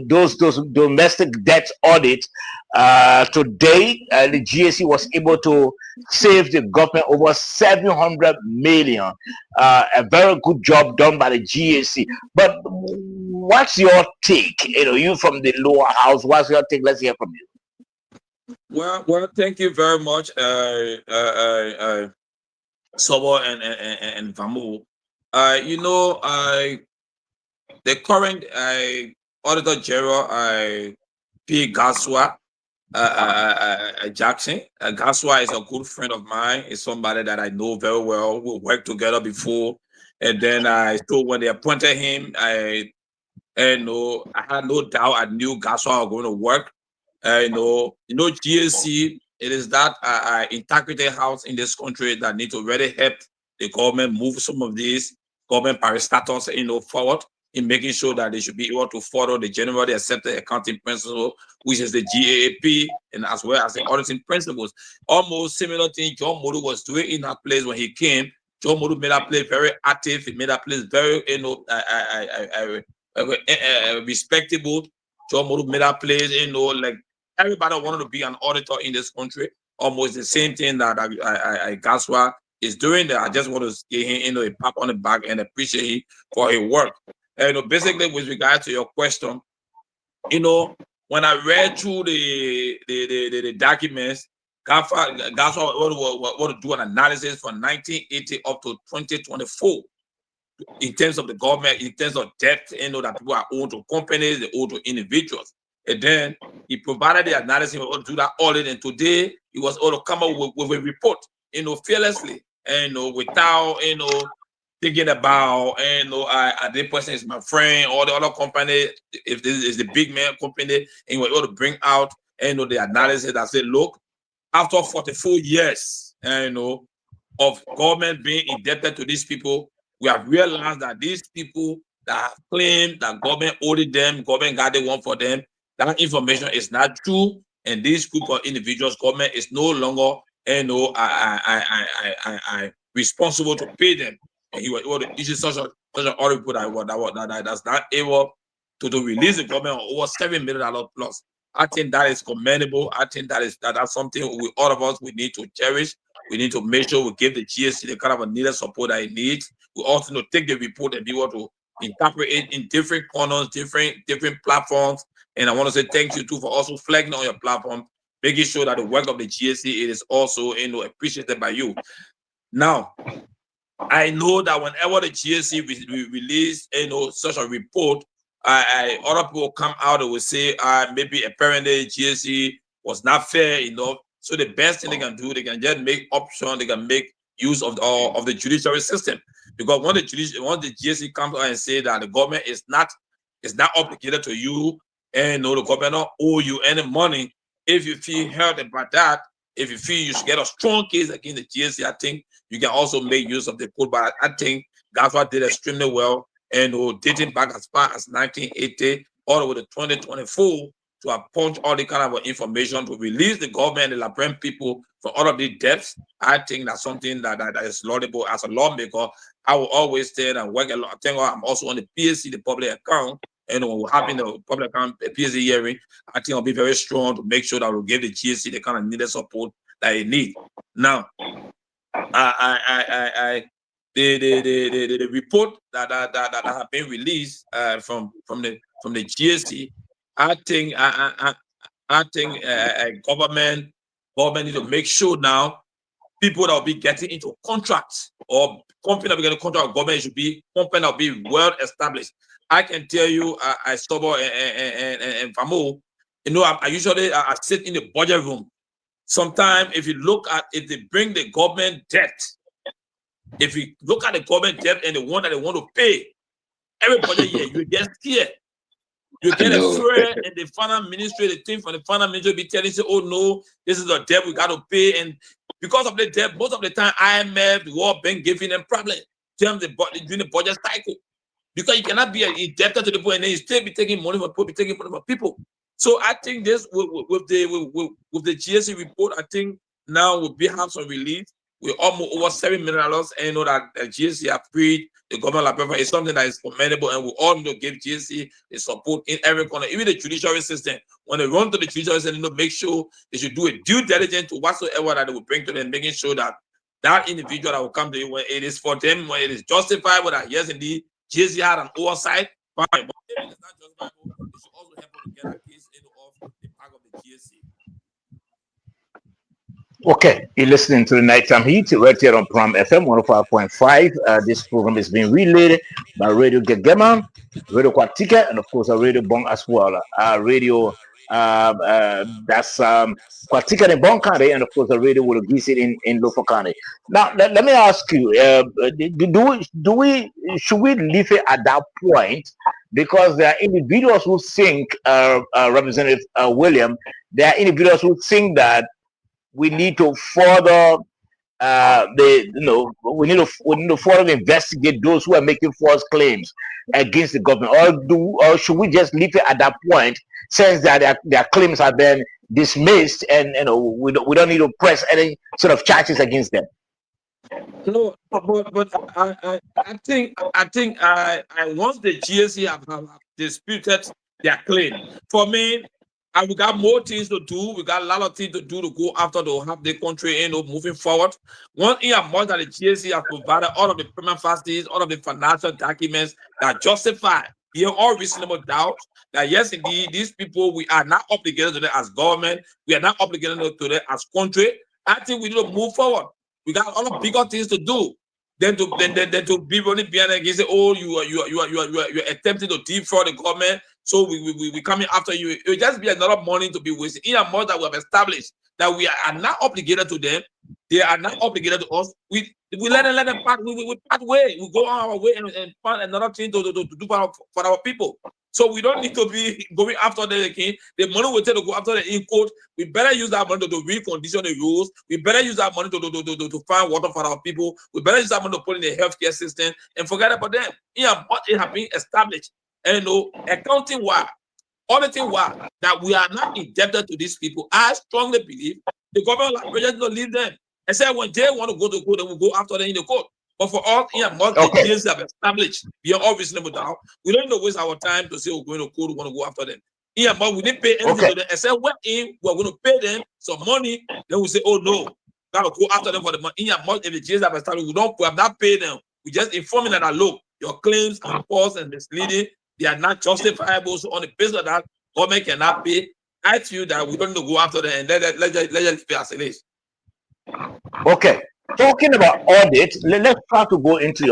those domestic debt audits, today the GAC was able to save the government over 700 million. A very good job done by the GAC. But what's your take? You from the lower house. What's your take? Let's hear from you. Well, thank you very much, Sobo and Vamu. The current Auditor General, P. Gaswa Jackson. Gaswa is a good friend of mine. Is somebody that I know very well. We worked together before, and then when they appointed him, I had no doubt. I knew Gaswa was going to work. GAC. It is that integrity house in this country that need to really help the government move some of these government parastatals, forward in making sure that they should be able to follow the generally accepted accounting principle, which is the GAAP, and as well as the auditing principles. Almost similar thing John Modu was doing in that place when he came. John Modu made that place very active. He made that place very, respectable. John Modu made that place, like everybody wanted to be an auditor in this country. Almost the same thing that Gaswa is doing. That I just want to give him, a pat on the back and appreciate him for his work. Basically, with regard to your question, when I read through the documents, Gaswa want to do an analysis from 1980 up to 2024 in terms of the government, in terms of debt, that people are owed to companies, they owe to individuals. And then he provided the analysis to do that audit, and today he was able to come up with a report, fearlessly, and without thinking about, this person is my friend, or the other company, if this is the big man company, and we're able to bring out, the analysis that said, look, after 44 years, of government being indebted to these people, we have realized that these people that have claimed that government owed them, government got the one for them, that information is not true, and this group of individuals, government is no longer, responsible to pay them. And he was able to issue such an audit report that's not able to release the government on over $7 million plus. I think that is commendable. I think that's something all of us we need to cherish. We need to make sure we give the GAC the kind of a needed support that it needs. We also need to take the report and be able to interpret it in different corners, different platforms. And I want to say thank you too for also flagging on your platform, making sure that the work of the GAC is also appreciated by you. Now, I know that whenever the GAC release such a report, other people come out and will say maybe apparently GAC was not fair enough. So the best thing they can do, they can just make option, they can make use of the judiciary system. Because when the GSC comes out and say that the government is not obligated to you, and the government not owe you any money, if you feel hurt about that, if you feel you should get a strong case against the GSC, I think you can also make use of the code. But I think GASWA did extremely well, and dating back as far as 1980 all the way to 2024 to punch all the kind of information to release the government and the Liberian people from all of these debts. I think that's something that is laudable. As a lawmaker, I will always stay and work a lot. I think I'm also on the PSC, the public account, and when we're having the public account PSC hearing, I think I'll be very strong to make sure that we'll give the GSC the kind of needed support that it needs. Now, the report that have been released from the GSC, I think government need to make sure now people that will be getting into contracts or company that will get a contract with government should be company that will be well established. I can tell you, I Stobo and Famo, I usually sit in the budget room. Sometimes if they bring the government debt, if you look at the government debt and the one that they want to pay, every budget year you get scared. You get a threat, and the finance ministry, the team from the finance ministry will be telling you, oh no, this is a debt we got to pay. And because of the debt, most of the time, IMF, the World Bank giving them problems during the budget cycle. Because you cannot be indebted to the point and then you still be taking money from people, So I think this with the GSC report, I think now we'll have some relief. We're almost over $7 million, and you know that the GSC have freed the government of Liberia. It's something that is commendable, and we all need to give GSC the support in every corner. Even the judiciary system, when they run to the judiciary system, make sure they should do a due diligence to whatsoever that they will bring to them, making sure that that individual that will come to you, when it is for them, when it is justified, whether yes, indeed, GSC had an oversight, fine. But if it is not justifiable, they should also help them to get a case off the back of the GSC. Okay, you're listening to the Nighttime Heat right here on Prom FM 105.5. This program is being relayed by Radio Gegema, Radio Kwatika, and of course, Radio Bong as well. Radio that's Kwatika and Bong County, and of course, the radio will be in Lofa County. Now, let me ask you: should we leave it at that point? Because there are individuals who think, Representative William, there are individuals who think that we need to further we need to further investigate those who are making false claims against the government, or should we just leave it at that point, since that their claims have been dismissed, and we don't need to press any sort of charges against them? No, but I think once the GSC have disputed their claim, for me, and we got more things to do. We got a lot of things to do to go after to have the country moving forward. One thing more that the GSC has provided all of the payment facilities, all of the financial documents that justify beyond all reasonable doubt that yes, indeed, these people, we are not obligated to them as government. We are not obligated to them as country. I think we need to move forward. We got all of bigger things to do than to be running behind against it. Oh, you're attempting to defraud the government. So we coming after you. It will just be another money to be wasted. In a more that we have established that we are not obligated to them, they are not obligated to us. We let them part. We part way. We go on our way and find another thing to do for our people. So we don't need to be going after them again. The money we take to go after the in court. We better use that money to recondition the rules. We better use that money to find water for our people. We better use that money to put in the healthcare system and forget about them. Yeah, but it has been established. And accounting why, auditing why, that we are not indebted to these people. I strongly believe the government of Liberia don't leave them. And say when they want to go to court, they will go after them in the court. But for all the years have established beyond all reasonable doubt, we don't need to waste our time to say we're going to court, we want to go after them. Yeah, but we didn't pay anything to them. And say we're going to pay them some money, then we say, oh no, gotta go after them for the money. Yeah, if the years have established, we have not paid them. We just informing that look, your claims are false and misleading. They are not justifiable. So on the basis of that, government cannot pay. I feel that we don't need to go after them and let just pay as it is. Okay. Talking about audit, let's try to go into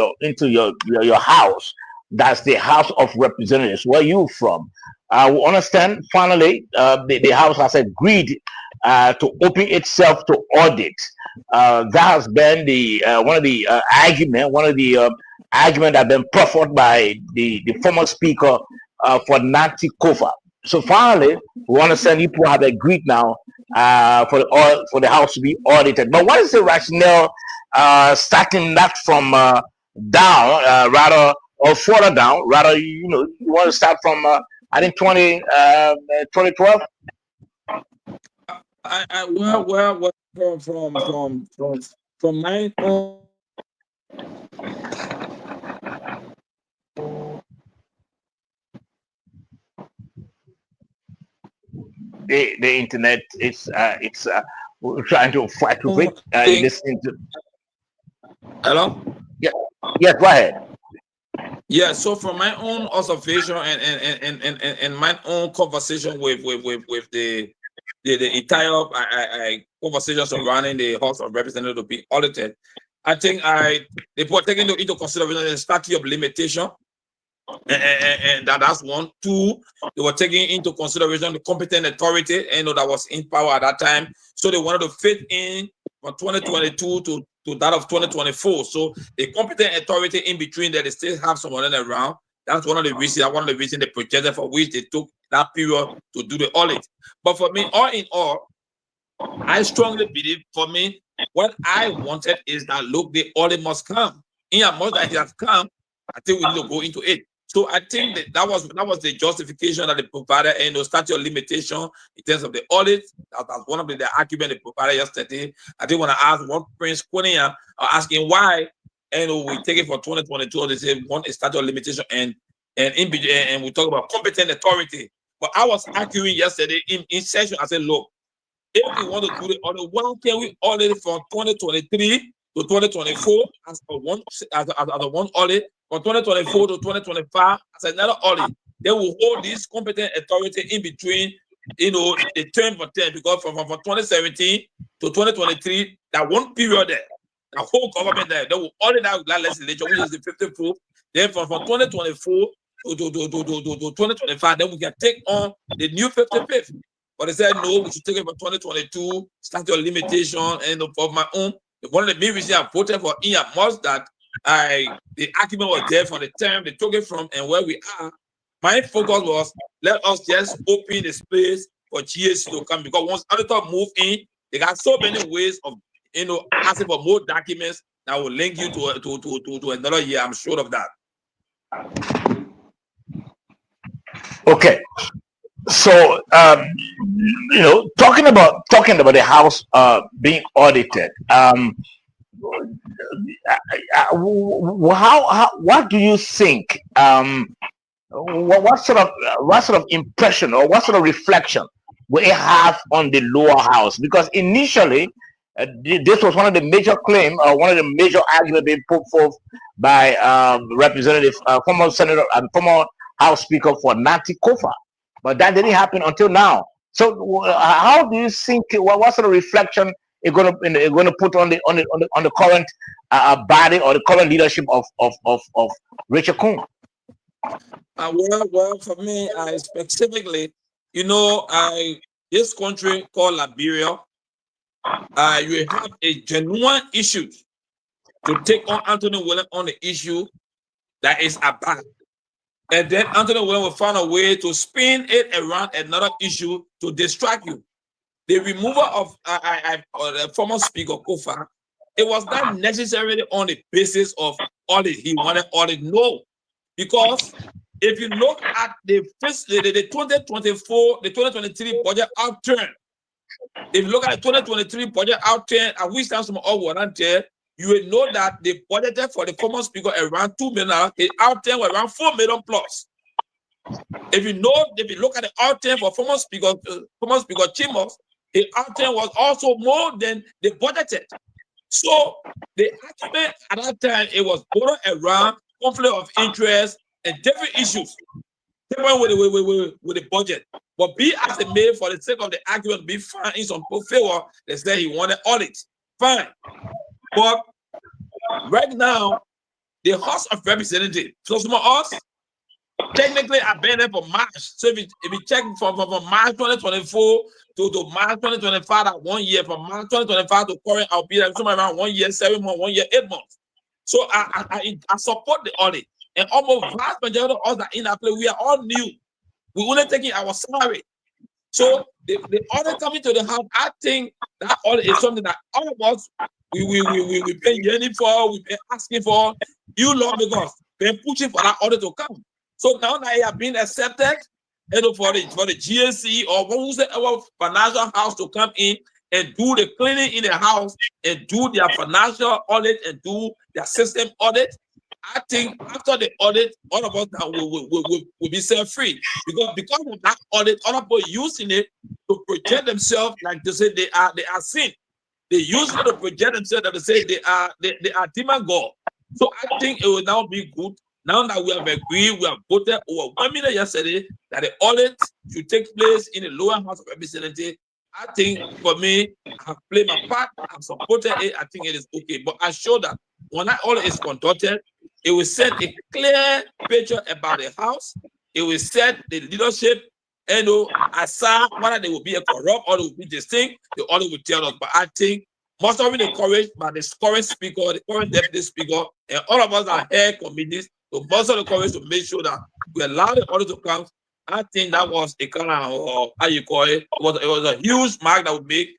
your house. That's the House of Representatives. Where are you from? We understand finally the House has agreed to open itself to audit. That has been the one of the argument that have been proffered by the former speaker for Nancy Kofa. So finally, we understand people have agreed now for the house to be audited. But what is the rationale starting that from down rather or further down? Rather, you want to start from I think 2012. Well, from my own. The internet it's we're trying to fight with it. Listening to. Hello. Yeah. Yes. Go ahead. Yeah. So from my own observation and my own conversation with the entire conversation surrounding the House of Representatives to be audited, I think they were taking into consideration the statute of limitation. And that's one. Two, they were taking into consideration the competent authority, that was in power at that time. So they wanted to fit in from 2022 to that of 2024. So the competent authority in between that they still have someone around. That's one of the reasons. They projected for which they took that period to do the audit. But for me, all in all, I strongly believe. For me, what I wanted is that look, the audit must come. In as much that it has come, I think we need to go into it. So I think that was the justification that they provided, and the statute of limitation in terms of the audit. That's one of the arguments they provided yesterday. I did want to ask one Prince Quinian asking why, we take it for 2022. They say one is statute of limitation, and we talk about competent authority. But I was arguing yesterday in session. I said, look, if we want to do the audit, why can we audit from 2023 to 2024 as a one audit? From 2024 to 2025 as another audit, they will hold this competent authority in between, the term for 10, because from 2017 to 2023, that one period there, the whole government there, they will audit that legislature, which is the 54th. Then from 2024 to 2025, then we can take on the new 55th. But they said, no, we should take it for 2022, statute of limitation, and of my own. One of the main reasons I voted for Ian was that the argument was there for the term they took it from and where we are. My focus was let us just open the space for GSC to come, because once auditor move in, they got so many ways of asking for more documents that will link you to another year. I'm sure of that. Okay. So talking about the house being audited, what do you think? What sort of impression or what sort of reflection will it have on the lower house? Because initially, this was one of the major claims, one of the major arguments being put forth by Representative, former Senator, former House Speaker for Nancy Kofa, but that didn't happen until now. So, how do you think? What sort of reflection it's going to put on the current body or the current leadership of Richard Coon? Well, for me, specifically, this country called Liberia, you have a genuine issue to take on Anthony Williams on the issue that is about. And then Anthony Williams will find a way to spin it around another issue to distract you. The removal of the former Speaker Kofa, it was not necessarily on the basis of audit. He wanted audit. No. Because if you look at the 2024, the 2023 budget outturn, if you look at the 2023 budget outturn, at which time some all were there, you will know that they budgeted for the former speaker around 2 million. The outturn was around 4 million plus. If you look at the outturn for former speaker Chimos, the outturn was also more than they budgeted. So the argument at that time, it was bordered around conflict of interest and different issues, different with the budget. But be as it may, for the sake of the argument, be fine in some favor, they said he wanted audit. Fine. But right now, the House of Representatives, so some of us, technically I've been there for March. So if you check from March 2024 to March 2025, that 1 year, from March 2025 to current, I'll be there somewhere around 1 year, 7 months, 1 year, 8 months. So I support the audit. And almost vast majority of us that in that place, we are all new. We only taking our salary. So the audit coming to the house, I think that audit is something that all of us we pay yearning for, we pay asking for. You lawmakers been pushing for that audit to come. So now that it has been accepted, for the GSC or whoever financial house to come in and do the cleaning in the house and do their financial audit and do their system audit, I think after the audit, all of us now will be set-free because of that audit, other people using it to project themselves, like they say they are sin. They use it to project themselves that they say they are demon God. So I think it will now be good. Now that we have agreed, we have voted overwhelmingly yesterday that the audit should take place in the lower house of representatives. I think for me, I have played my part, I've supported it, I think it is okay. But I show that when that audit is conducted, it will set a clear picture about the house. It will set the leadership, and aside whether they will be a corrupt or they will be distinct, the audit will tell us. But I think most of it encouraged by the current speaker, the current deputy speaker, and all of us are head committees to most of the courage to make sure that we allow the audit to come. I think that was a kind of how you call it. It was a huge mark that we make,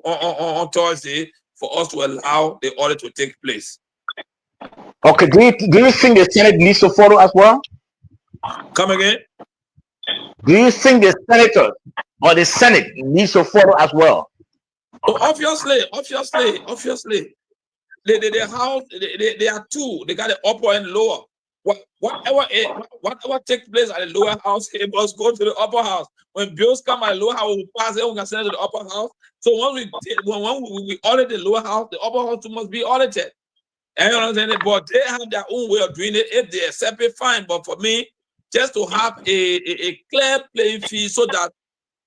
on Thursday for us to allow the audit to take place. Okay, do you think the Senate needs to follow as well? Come again? Do you think the senators or the Senate needs to follow as well? Oh, obviously. The house, they are two. They got the upper and lower. Whatever takes place at the lower house, it must go to the upper house. When bills come at the lower house, we pass it, we can send it to the upper house. So when we audit the lower house, the upper house must be audited. And you understand it? But they have their own way of doing it. If they accept it, fine. But for me, just to have a clear playing field so that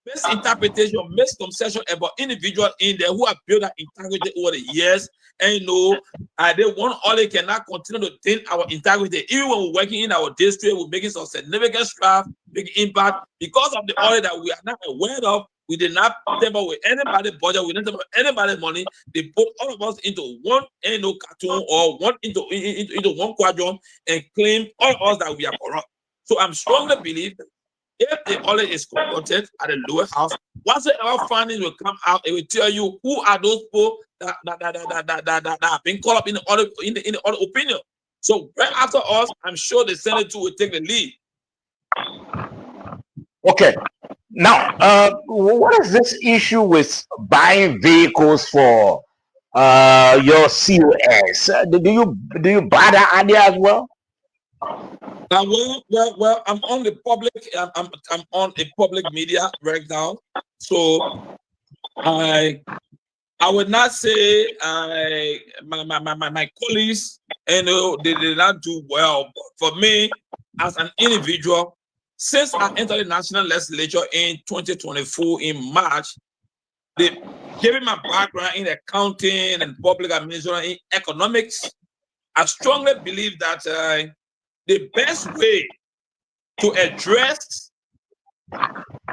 misinterpretation, misconception about individuals in there who have built that integrity over the years, and they want all they cannot continue to think our integrity. Even when we're working in our district, we're making some significant strides, big impact because of the audit that we are not aware of. We did not tamper with anybody's budget. We didn't tamper with anybody's money. They put all of us into one cartoon or one into one quadrant and claim all of us that we are corrupt. So I'm strongly believe that if the audit is conducted at the lower house, whatsoever findings will come out, it will tell you who are those people that have been caught up in the audit opinion. So right after us, I'm sure the Senate too will take the lead. Okay. Now, what is this issue with buying vehicles for your COS? Do you buy that idea as well? Well, I'm on the public. I'm on a public media right now, so I would not say my colleagues, they did not do well. But for me, as an individual, since I entered the national legislature in 2024 in March, given my background in accounting and public administration in economics, I strongly believe that the best way to address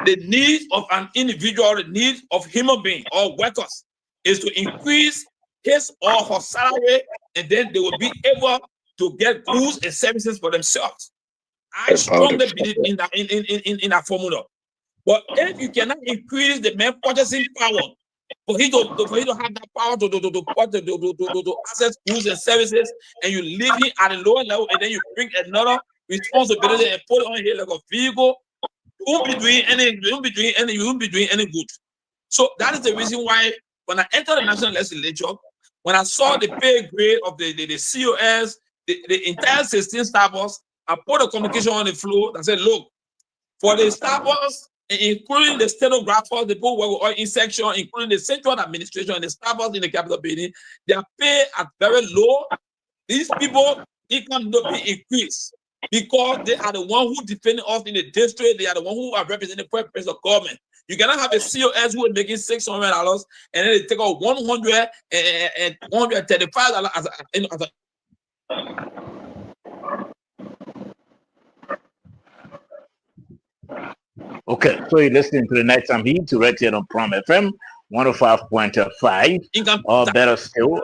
the needs of an individual, the needs of human beings or workers, is to increase his or her salary, and then they will be able to get goods and services for themselves. I strongly believe in that formula. But if you cannot increase the man's purchasing power, for him to have that power to access goods and services, and you leave him at a lower level, and then you bring another responsibility and put it on here like a vehicle, you won't be doing any good. So that is the reason why when I entered the national legislature, when I saw the pay grade of the COS, the entire 16 staffers, I put a communication on the floor that said, look, for the staffers, including the stenographers, the people who are in section, including the central administration and the staffers in the Capitol building, their pay are very low. These people, income not be increased because they are the one who defend us in the district. They are the one who are representing the purpose of government. You cannot have a COS who is making $600 and then they take out $135 as a Okay, so you're listening to the Nighttime Heat right here on Prom FM 105.5, Income or tax. better still.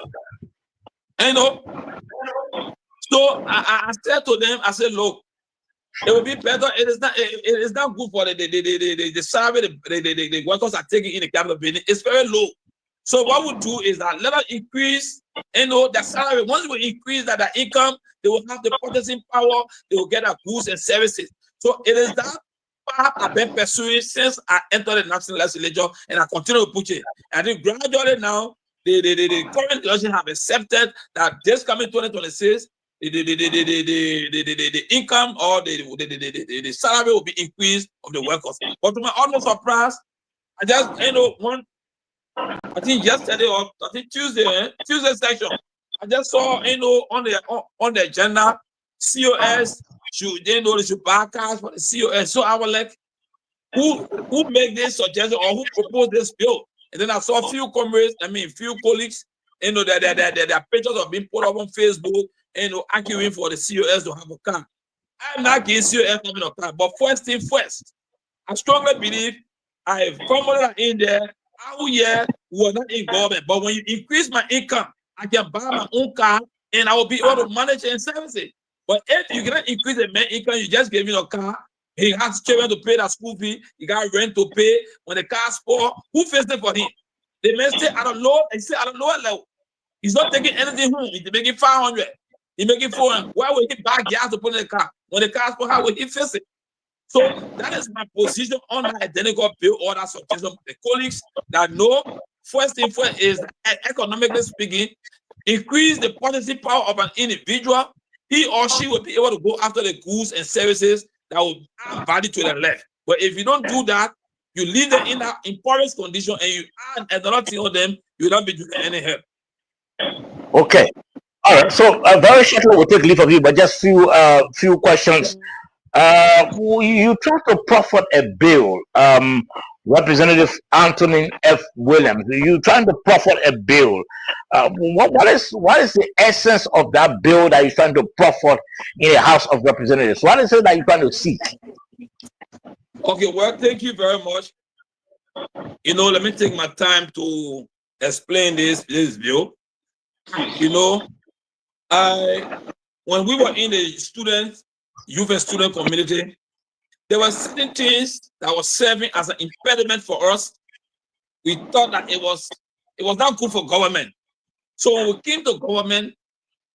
You know, so I said to them, I said, look, it will be better. It is not good for the salary the workers are taking in the capital building. It's very low. So what we do is that let us increase, the salary. Once we increase that the income, they will have the purchasing power. They will get their goods and services. So it is that path I've been pursuing since I entered the national legislature, and I continue to push it. I think gradually now, the current election have accepted that this coming 2026. The income or the salary will be increased of the workers. But to my almost surprise, I just I think yesterday or I think Tuesday section, I just saw on the agenda, COS should they should buy cars for the COS. So I was like, who make this suggestion or who proposed this bill? And then I saw few comrades, few colleagues, their pictures have been put up on Facebook, arguing for the COS to have a car. I'm not against COS having a car, but first thing first, I strongly believe I have formula in there. We're not in government, but when you increase my income, I can buy my own car and I will be able to manage and service it. But if you cannot increase the main income, you just give me a car. He has children to pay that school fee. He got rent to pay. When the car's poor, who fixed it for him? They may stay at a lower level. He's not taking anything home. He's making 500. He's making 400. Why would he buy gas to put in the car? When the car's poor, how will he fix it? So that is my position on the identical bill or that suggestion of the colleagues that know, first thing first is economically speaking, increase the purchasing power of an individual. He or she will be able to go after the goods and services that will add value to their life. But if you don't do that, you leave them in that impoverished condition and you add another thing on them, you don't be doing any help. Okay. All right. So very shortly we'll take leave of you, but just few questions. You try to proffer a bill, Representative Anthony F. Williams. You trying to proffer a bill. What is the essence of that bill that you're trying to proffer in the House of Representatives? What is it that you're trying to seek? Okay, well, thank you very much. Let me take my time to explain this bill. When we were in the youth and student community, there were certain things that was serving as an impediment for us. We thought that it was not good for government. So when we came to government,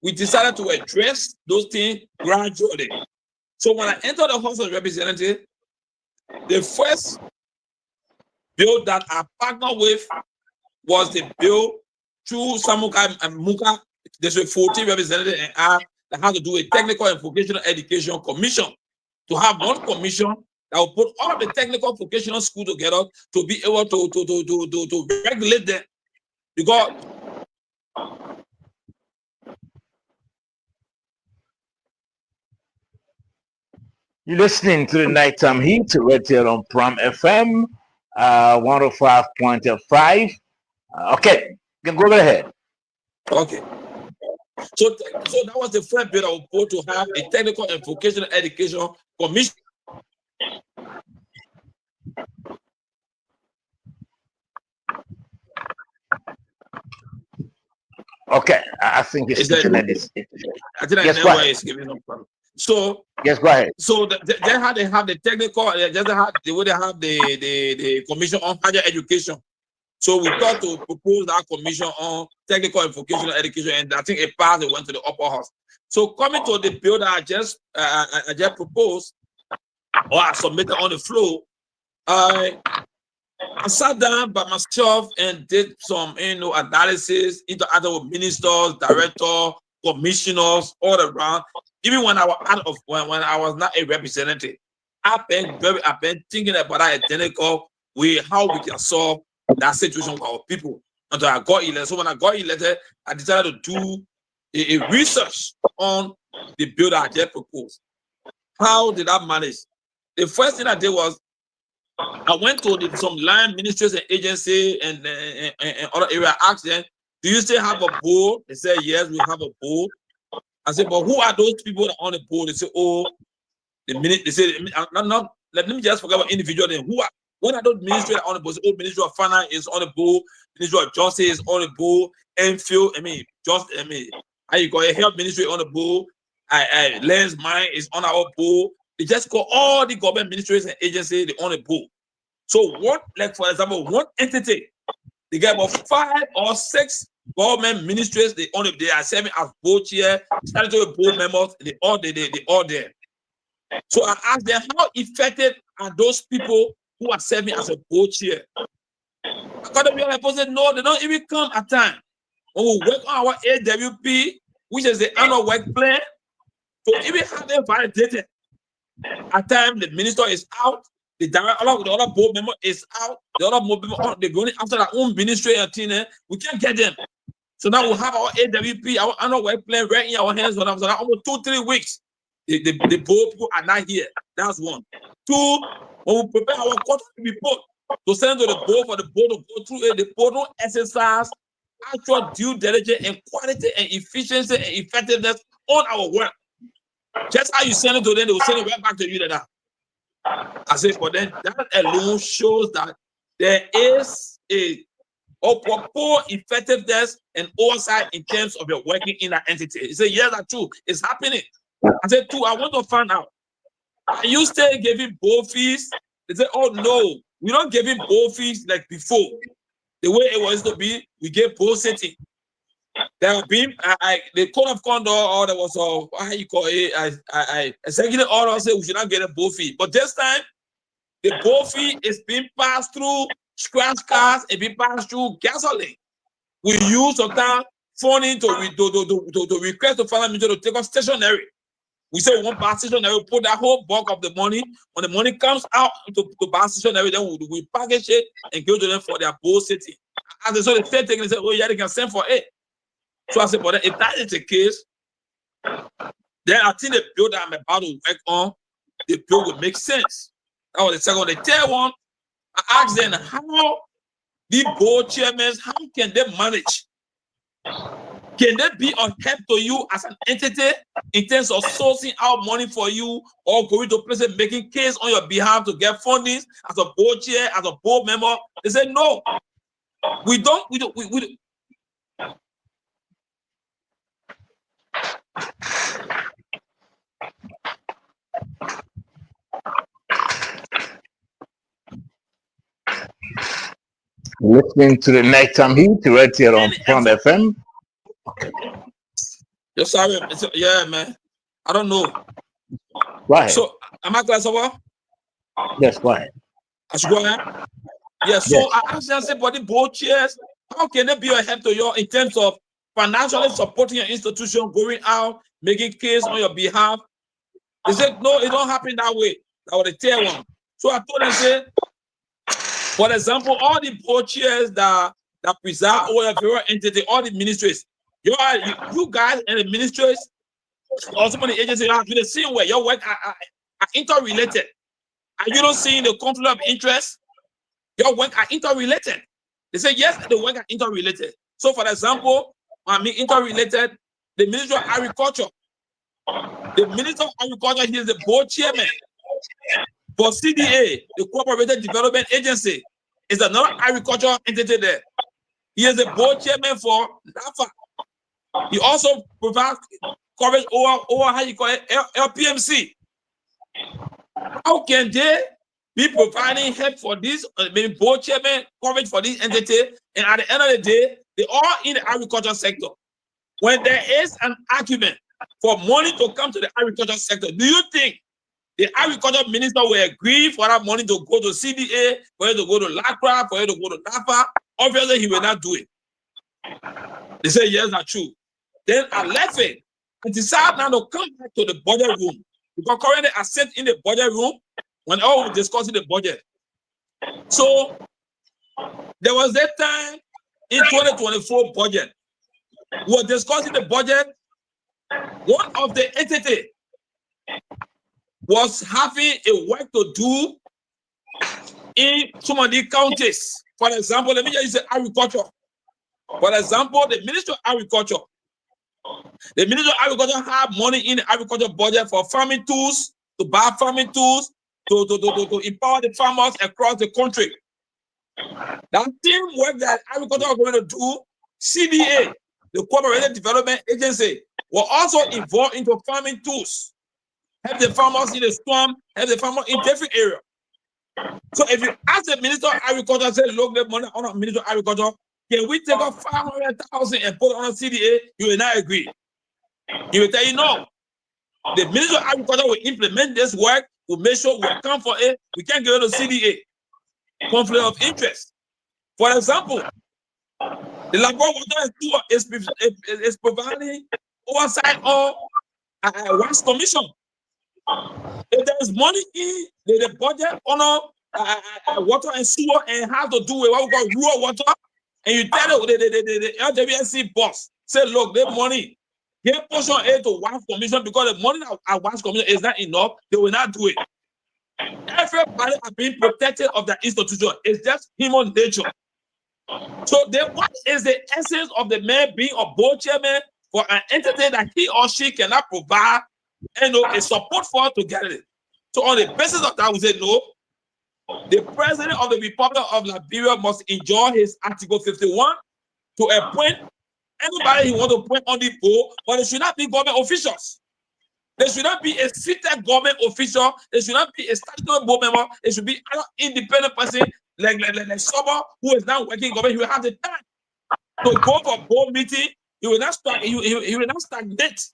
we decided to address those things gradually. So when I entered the House of Representatives, the first bill that I partnered with was the bill through Samuka and Muka. There's a 14 representatives and I that had to do a technical and vocational education commission, to have one commission that will put all of the technical vocational school together to be able to regulate them. Because you're listening to the Nighttime Heat right here on Prom FM 105.5. Okay, you can go ahead. Okay. So that was the first bill I was put to have a technical and vocational education commission. Okay, I think it's yes, go ahead. So yes, go ahead. So they had to have the technical. They would have the commission on higher education. So we thought to propose that commission on technical and vocational education, and I think it passed. It went to the upper house. So coming to the bill that I just proposed or I submitted on the floor, I sat down by myself and did some analysis, interacted with ministers, directors, commissioners all around. Even when I was when I was not a representative, I've been thinking about that identical way how we can solve that situation with our people until I got elected. So when I got elected, I decided to do a research on the bill that I just proposed. How did I manage? The first thing I did was I went to some line ministries and agencies and other areas. I asked them, do you still have a board? They said, yes, we have a board. I said, but who are those people that are on the board? They said, oh, they said, not let me just forget about individual then. What are those ministries on the board? Oh, Ministry of Finance is on the board, Ministry of Justice is on the board, Enfield, how you call it, Health Ministry on the board, Lens Mine is on our board. They just call all the government ministries and agencies they on the board. So what, like for example, one entity, they get about 5 or 6 government ministries, they are serving as board chair, statutory board members, they all there. So I asked them, how effective are those people who are serving as a board chair? According to people said, no, they don't even come at time. When we work on our AWP, which is the annual work plan, so even have them validated. At times, the minister is out, the other board member is out, the other board member, they're going after their own ministry and thing, we can't get them. So now we have our AWP, our annual work plan right in our hands for them. So now almost 2-3 weeks. The board people are not here. That's one. 2, when we prepare our quarterly report to send to the board for the board to go through it, the board will exercise actual due diligence and quality and efficiency and effectiveness on our work. Just how you send it to them, they will send it right back to you. That I say for them, that alone shows that there is a poor effectiveness and oversight in terms of your working in an entity. He said, yes, that's true. It's happening. I said, 2, I want to find out. Are you still giving board fees? They said, oh no, we don't give him board fees like before. The way it was to be, we gave board setting. There have been the code of conduct, or there was how you call it, executive order said we should not get a board fee. But this time, the board fee is being passed through scratch cards and being passed through gasoline. We use sometimes funding to request the finance minister to take off stationery. We say we want buy stationery, we put that whole bulk of the money. When the money comes out to buy stationery, then we package it and give to them for their board setting. And so they say, they say, oh yeah, they can send for it. So I said, but if that is the case, then I think the bill that I'm about to work on, the bill would make sense. That was the second. The third one, I asked them how the board chairmen, how can they manage? Can they be of help to you as an entity in terms of sourcing out money for you or going to places making case on your behalf to get funding as a board chair, as a board member? They said, no, we don't. Listening to the Nighttime Heat right here on Front FM. Yes, sorry. Yeah, man. I don't know. Go ahead. So, am I class over? Yes, go ahead. I should go ahead. Yeah, so yes. I asked them, for the board chairs, how can they be a help to you in terms of financially supporting your institution, going out, making case on your behalf? They said, no, it don't happen that way. That was the third one. So I told them, say, for example, all the board chairs that preside over your various entity, all the ministries, you guys and the ministries, or some of the agencies, you have to do the same way. Your work are interrelated. And you don't see the conflict of interest. Your work are interrelated. They say, yes, the work are interrelated. So, for example, interrelated, the Ministry of Agriculture. The Minister of Agriculture, he is the board chairman. For CDA, the Cooperative Development Agency, is another agricultural entity there. He is the board chairman for NAFA. He also provides coverage over how you call it, LPMC. How can they be providing help for this board chairman coverage for this entity? And at the end of the day, they are in the agriculture sector. When there is an argument for money to come to the agriculture sector, do you think the agriculture minister will agree for that money to go to CDA, for it to go to LACRA, for it to go to NAFA? Obviously, he will not do it. They say, yes, that's true. Then I left it and decided now to come back to the budget room. Because currently I sit in the budget room when I was discussing the budget. So there was that time in 2024 budget. We were discussing the budget. One of the entity was having a work to do in some of the counties. For example, let me just use agriculture. For example, the Ministry of Agriculture. The Ministry of Agriculture have money in the agriculture budget for farming tools, to buy farming tools, to empower the farmers across the country. That teamwork that agriculture are going to do, CDA, the Cooperative Development Agency, will also involved into farming tools. Help the farmers in the swamp, help the farmers in different areas. So if you ask the Minister of Agriculture, say, look, the money on the Minister of Agriculture, can we take off 500,000 and put it on a CDA? You will not agree. He will tell you no. The Minister of Agriculture will implement this work, will make sure we account for it. We can't get rid of CDA. Conflict of interest. For example, the Labor Water is providing oversight of Waste Commission. If there is money in the budget on water and sewer and have to do with what we call rural water, and you tell the LWSC boss, say, look, the money, give portion A to Waste Commission because the money at Waste Commission is not enough, they will not do it. Everybody are being protected of the institution. It's just human nature. So what is the essence of the man being a board chairman for an entity that he or she cannot provide a support for to get it? So on the basis of that, we say no. The president of the Republic of Liberia must enjoy his Article 51 to appoint anybody he wants to appoint on the board, but it should not be government officials. There should not be a seated government official. There should not be a statutory board member. It should be an independent person like someone who is now working in government. He will have the time to go for board meeting. He will not start. He will not stagnate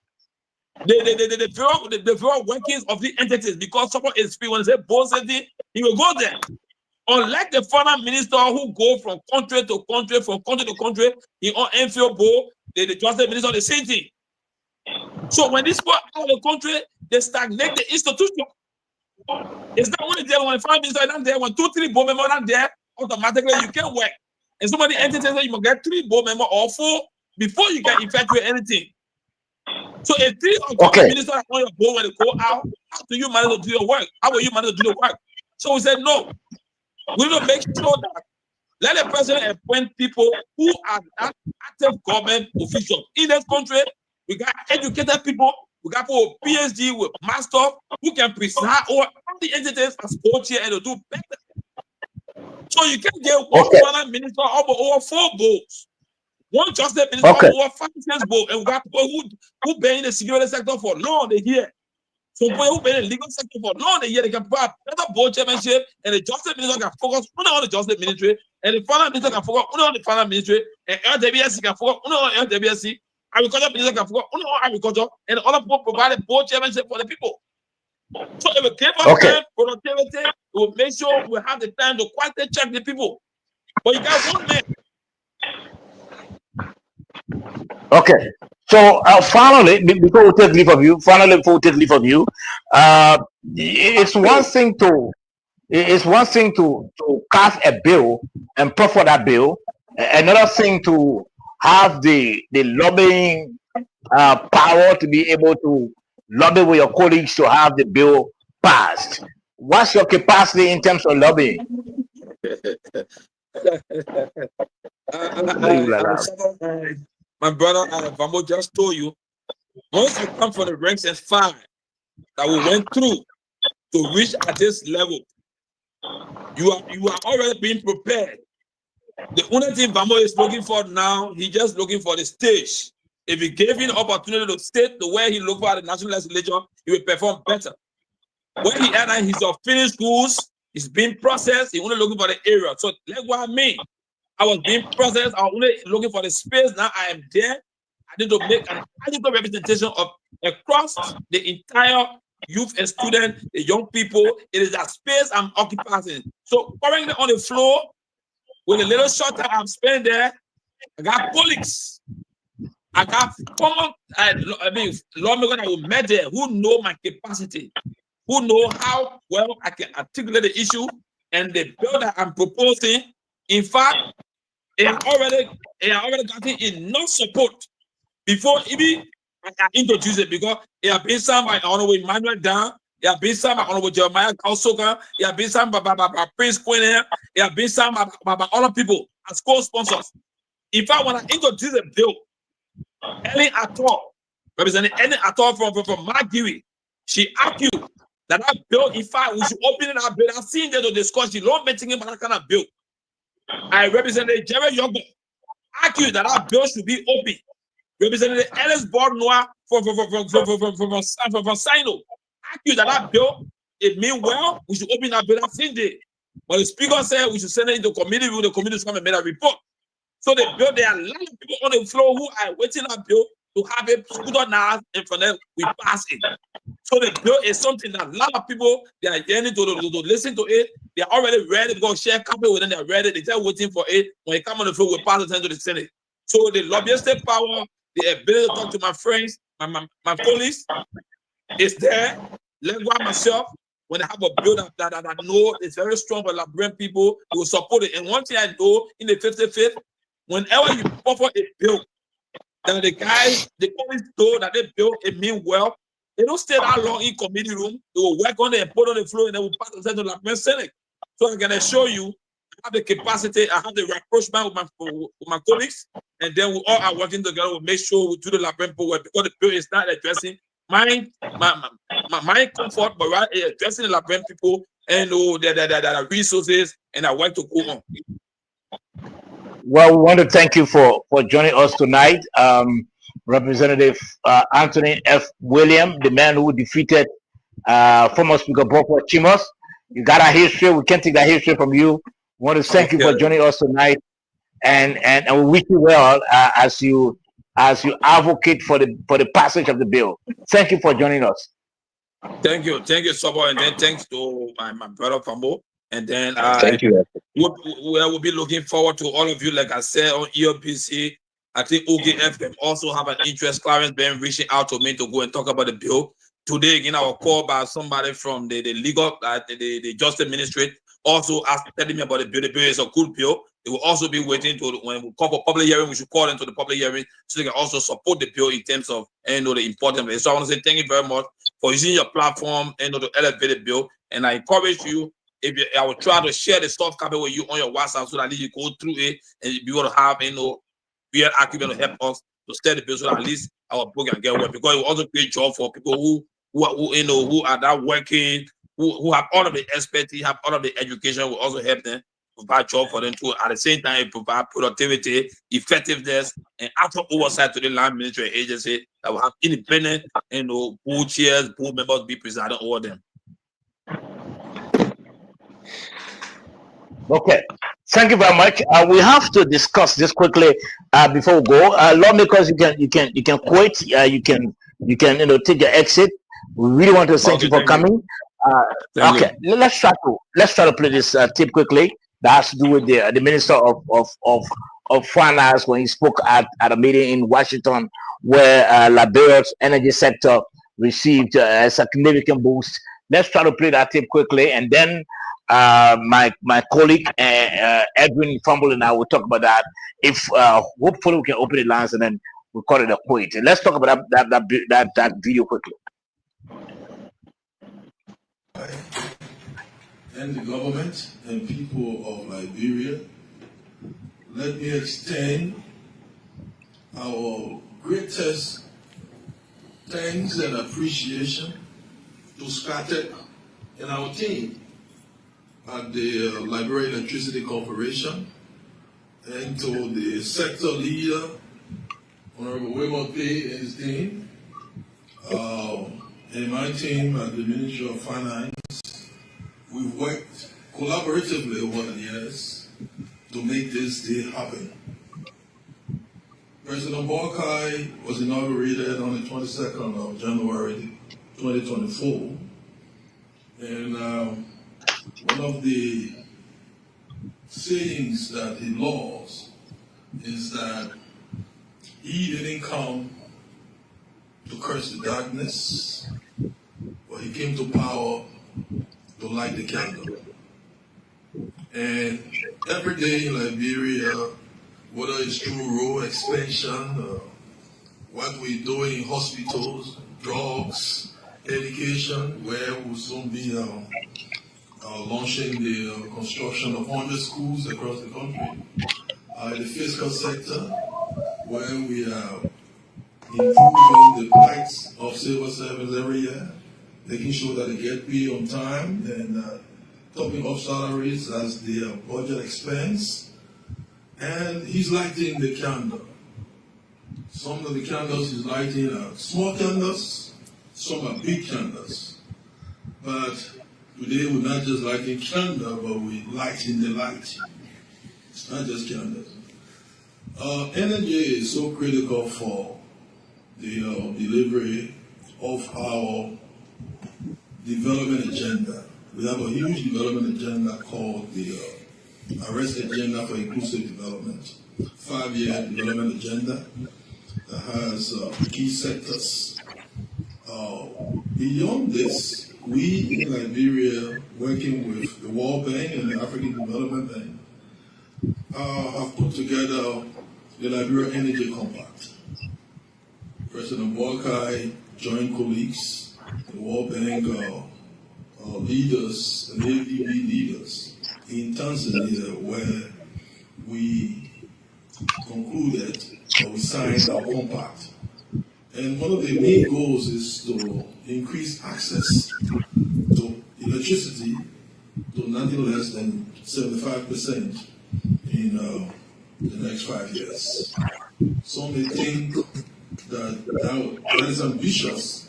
the very workings of the entities because someone is free. When they say board safety, he will go there. Unlike the foreign minister who go from country to country, he on enfield board. The justice minister the same thing. So when this part out of the country, they stagnate the institution. It's not only there when the foreign minister is not there, when 2, 3 board members are not there, automatically you can't work. And so many entities you must get 3 board members or 4 before you can effectuate anything. So if 3 or 4 ministers are on your board when they go out, how do you manage to do your work? How will you manage to do the work? So we said no. We will make sure that let the president appoint people who are not active government officials in this country. We got educated people. We got people with PhD, with master, who can preside over all the entities as co-chair and to do better. So you can get one foreign minister over 4 boards, one justice minister over 5 boards, and we got people who been in the security sector for long they here. So people who been in the legal sector for long they here, they can provide better board chairmanship, and the justice minister can focus only on the justice ministry, and the foreign minister can focus only on the foreign ministry, and LWSC can focus only on LWSC. Agriculture minister can focus only on agriculture, and other people provide a board chairmanship for the people. So if we give us time, productivity, we will make sure we have the time to quality check the people. But you got one man. Okay. So finally, before we take leave of you, it's one thing to cast a bill and prefer that bill. Another thing to have the lobbying power to be able to lobby with your colleagues to have the bill passed. What's your capacity in terms of lobbying? My brother Vamo just told you, once you come from the ranks and file that we went through to reach at this level, you are already being prepared. The only thing Vamo is looking for now, he's just looking for the stage. If he gave him the opportunity to state the way he looked for the national legislature, he will perform better. When he had his finished schools, he's being processed, he's only looking for the area. So like what I mean. I was being processed, I was only looking for the space. Now I am there. I need to make an adequate representation of across the entire youth and student, the young people. It is that space I'm occupying. So currently on the floor, with a little short time I'm spending there, I got colleagues. I got common, lawmakers that will met there who know my capacity, who know how well I can articulate the issue and the bill that I'm proposing. In fact, it had already gotten enough support before even I introduced it because it had been signed by Honorable Emmanuel Dan, it had been signed by Honorable Jeremiah Kausoka, it had been signed by Prince Quinn, it had been signed by other people as co-sponsors. In fact, when I introduced the bill, Ellen Ator, representing Ellen Ator from Margiri, she argued that bill, in fact, we should open it up. I've seen them to discuss the law making about that kind of bill. I represented Jerry Yogo, argued that bill should be open. Representative Ellis Bordnois from Sino, argued that bill, it means well, we should open that bill that same day. But the speaker said we should send it into committee, the committee should come and make a report. So the bill, there are a lot of people on the floor who are waiting that bill to have it put on our and for them we pass it. So the bill is something that a lot of people they are yearning to listen to it. They are already ready to go share copy with them. They are ready. They're just waiting for it. When it comes on the floor, we pass it to the Senate. So the lobbyistic power, the ability to talk to my friends, my colleagues, is there. Let go myself. When I have a bill that I know is very strong for Liberian people, they will support it. And one thing I know in the 55th, whenever you offer a bill, then the guys, the police know that they bill it mean well. They don't stay that long in committee room. They will work on it and put on the floor, and they will pass it to the Liberian Senate. So I can assure you, I have the capacity, I have the rapprochement with my colleagues, and then we all are working together. We make sure we do the Liberian people work because the bill is not addressing my comfort, but rather addressing the Liberian people and the resources and I work to go on. Well, we want to thank you for joining us tonight. Representative Anthony F. William, the man who defeated former Speaker Bokwa Chimos. You got our history. We can't take that history from you. We want to thank you for joining us tonight, and we wish you well as you advocate for the passage of the bill. Thank you for joining us. Thank you, Sobo, and then thanks to my brother Fambo. And then thank you. We'll be looking forward to all of you. Like I said on EOPC, I think OGF also have an interest. Clarence been reaching out to me to go and talk about the bill. Today, again, I was called by somebody from the legal, the Justice Ministry, also telling me about the bill. The bill is a good bill. They will also be waiting to when we call for public hearing. We should call them to the public hearing so they can also support the bill in terms of the importance of it. So I want to say thank you very much for using your platform to elevate the bill. And I encourage you. I will try to share the soft copy with you on your WhatsApp so that you go through it and be able to have real argument to help us to study the bill so that at least our book can get work, because it will also create job for people who are that working, who have all of the expertise, have all of the education, will also help them provide job for them too. At the same time, provide productivity, effectiveness, and after oversight to the land ministry agency that will have independent board chairs, board members be presiding over them. Okay, thank you very much. We have to discuss this quickly before we go. Lawmakers, you can quit. You can take your exit. We really want to thank you for coming. Okay, let's try to play this tip quickly. That has to do with the Minister of Finance when he spoke at a meeting in Washington where Liberia's energy sector received a significant boost. Let's try to play that tip quickly, and then my colleague Edwin Fumble and I will talk about that. If hopefully we can open the lines and then we'll call it a quit. And let's talk about that video quickly. And the government and people of Liberia, let me extend our greatest thanks and appreciation to Skatek and our team at the Liberia Electricity Corporation, and to the sector leader, Honorable Wemote and his team, and my team at the Ministry of Finance. We've worked collaboratively over the years to make this day happen. President Boakai was inaugurated on the 22nd of January 2024, and one of the sayings that he lost is that he didn't come to curse the darkness, but he came to power to light the candle. And every day in Liberia, whether it's through road expansion, what we're doing in hospitals, drugs, education, where we'll soon be launching the construction of 100 schools across the country. The fiscal sector, where we are improving the price of civil service every year. making sure that they get paid on time, and topping up salaries as their budget expands. And he's lighting the candle. Some of the candles he's lighting are small candles, some are big candles. But today we're not just lighting candle, but we're lighting the light. It's not just candles. Energy is so critical for the delivery of our development agenda. We have a huge development agenda called the Arrest Agenda for Inclusive Development, 5-year development agenda that has key sectors. Beyond this, we in Liberia, working with the World Bank and the African Development Bank, have put together the Liberia Energy Compact. President Boakai joined colleagues, the World Bank leaders, and ADB leaders in Tanzania, where we concluded or we signed our compact. And one of the main goals is to increase access to electricity to nothing less than 75% in the next 5 years. Some may think that is ambitious,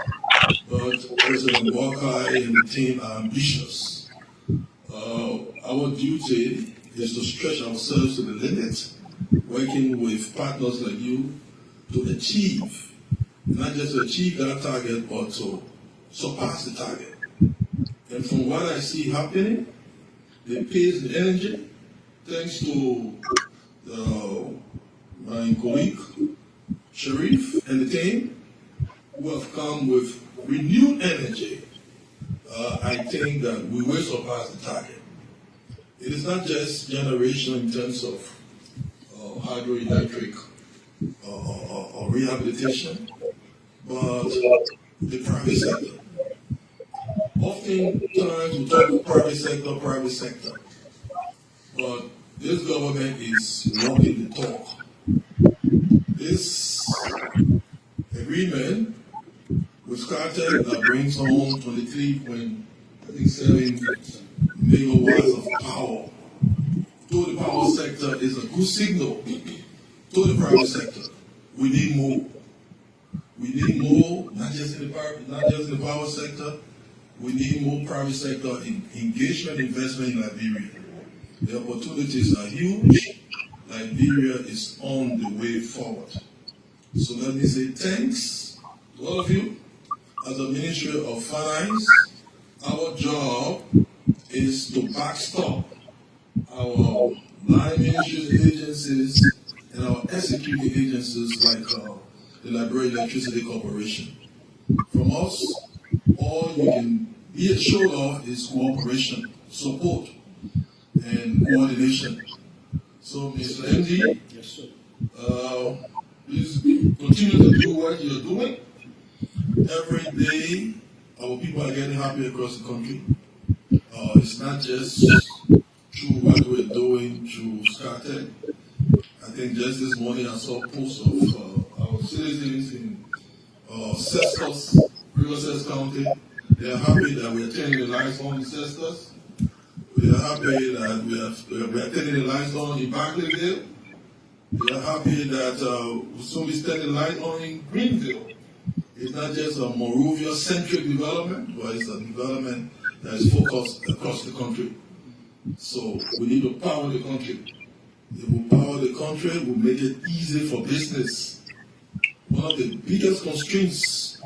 but President Boakai and the team are ambitious. Our duty is to stretch ourselves to the limit, working with partners like you to achieve, not just to achieve that target, but to surpass the target. And from what I see happening, the pace, the energy, thanks to my colleague, Sharif, and the team, who have come with renewed energy, I think that we will surpass the target. It is not just generation in terms of hydroelectric or rehabilitation, but the private sector. Oftentimes we talk private sector, but this government is walking the talk. This agreement with SCARTEC that brings home 23.7 megawatts of power to the power sector is a good signal to the private sector. We need more. We need more, not just in the power sector. We need more private sector engagement, investment in Liberia. The opportunities are huge. Liberia is on the way forward. So let me say thanks to all of you. As a Ministry of Finance, our job is to backstop our line ministries agencies and our executing agencies like the Liberia Electricity Corporation. From us, all you can be assured of is cooperation, support, and coordination. So, Mr. MD, yes, sir. Please continue to do what you're doing. Every day, our people are getting happy across the country. It's not just through what we're doing through SCARTEC. I think just this morning I saw a post of our citizens in Cestus, Riverside County. They are happy that we are turning the lights on in Cestus. We are happy that we are turning the lights on in Barclaydale. We are happy that we'll soon be turning the light on in Greenville. It's not just a Monrovia-centric development, but it's a development that is focused across the country. So we need to power the country. If we power the country, we'll make it easy for business. One of the biggest constraints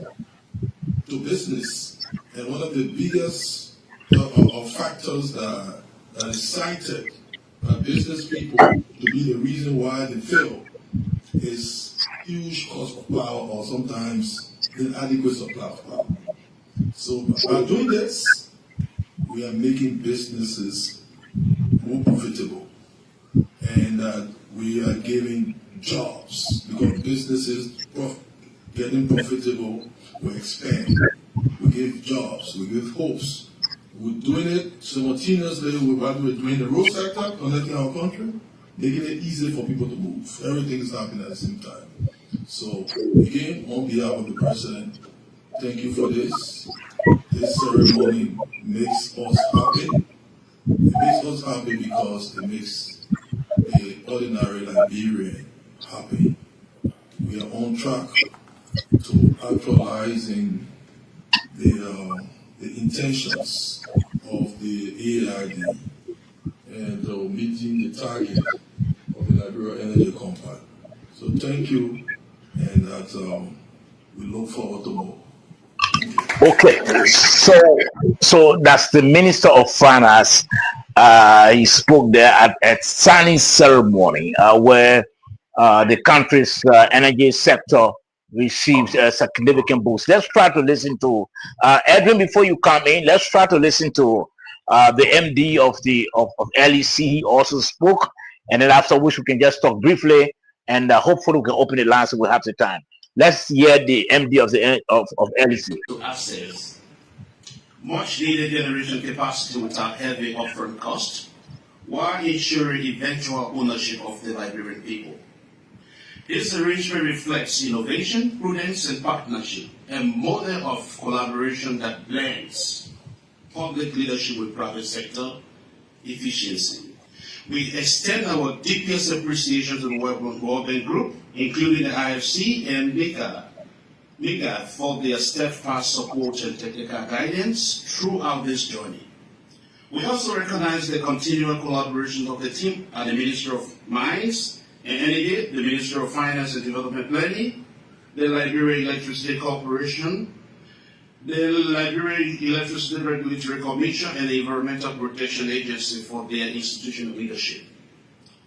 to business and one of the biggest factors that is cited by business people to be the reason why they fail is huge cost of power or sometimes inadequate supply of power. So by doing this, we are making businesses more profitable and we are giving jobs because businesses getting profitable will expand. We give jobs, we give hopes. We're doing it simultaneously with what we're doing in the road sector, connecting our country, making it easy for people to move. Everything is happening at the same time. So, again, on behalf of the President, thank you for this. This ceremony makes us happy. It makes us happy because it makes the ordinary Liberian happy. We are on track to actualizing the intentions of the AID and meeting the target of the Liberia Energy Compact. So thank you, and that we look forward to more. Okay, so that's the Minister of Finance. He spoke there at signing ceremony where the country's energy sector receives a significant boost. Let's try to listen to Edwin before you come in. Let's try to listen to the MD of LEC. He also spoke, and then after which we can just talk briefly, and hopefully we can open the lines if we have the time. Let's hear the MD of LEC. To access much needed generation capacity without heavy upfront cost, while ensuring eventual ownership of the Liberian people. This arrangement reflects innovation, prudence, and partnership, a model of collaboration that blends public leadership with private sector efficiency. We extend our deepest appreciation to the World Bank Group, including the IFC and MIGA for their steadfast support and technical guidance throughout this journey. We also recognize the continual collaboration of the team at the Ministry of Mines and Energy, the Ministry of Finance and Development Planning, the Liberian Electricity Corporation, the Liberian Electricity Regulatory Commission, and the Environmental Protection Agency for their institutional leadership.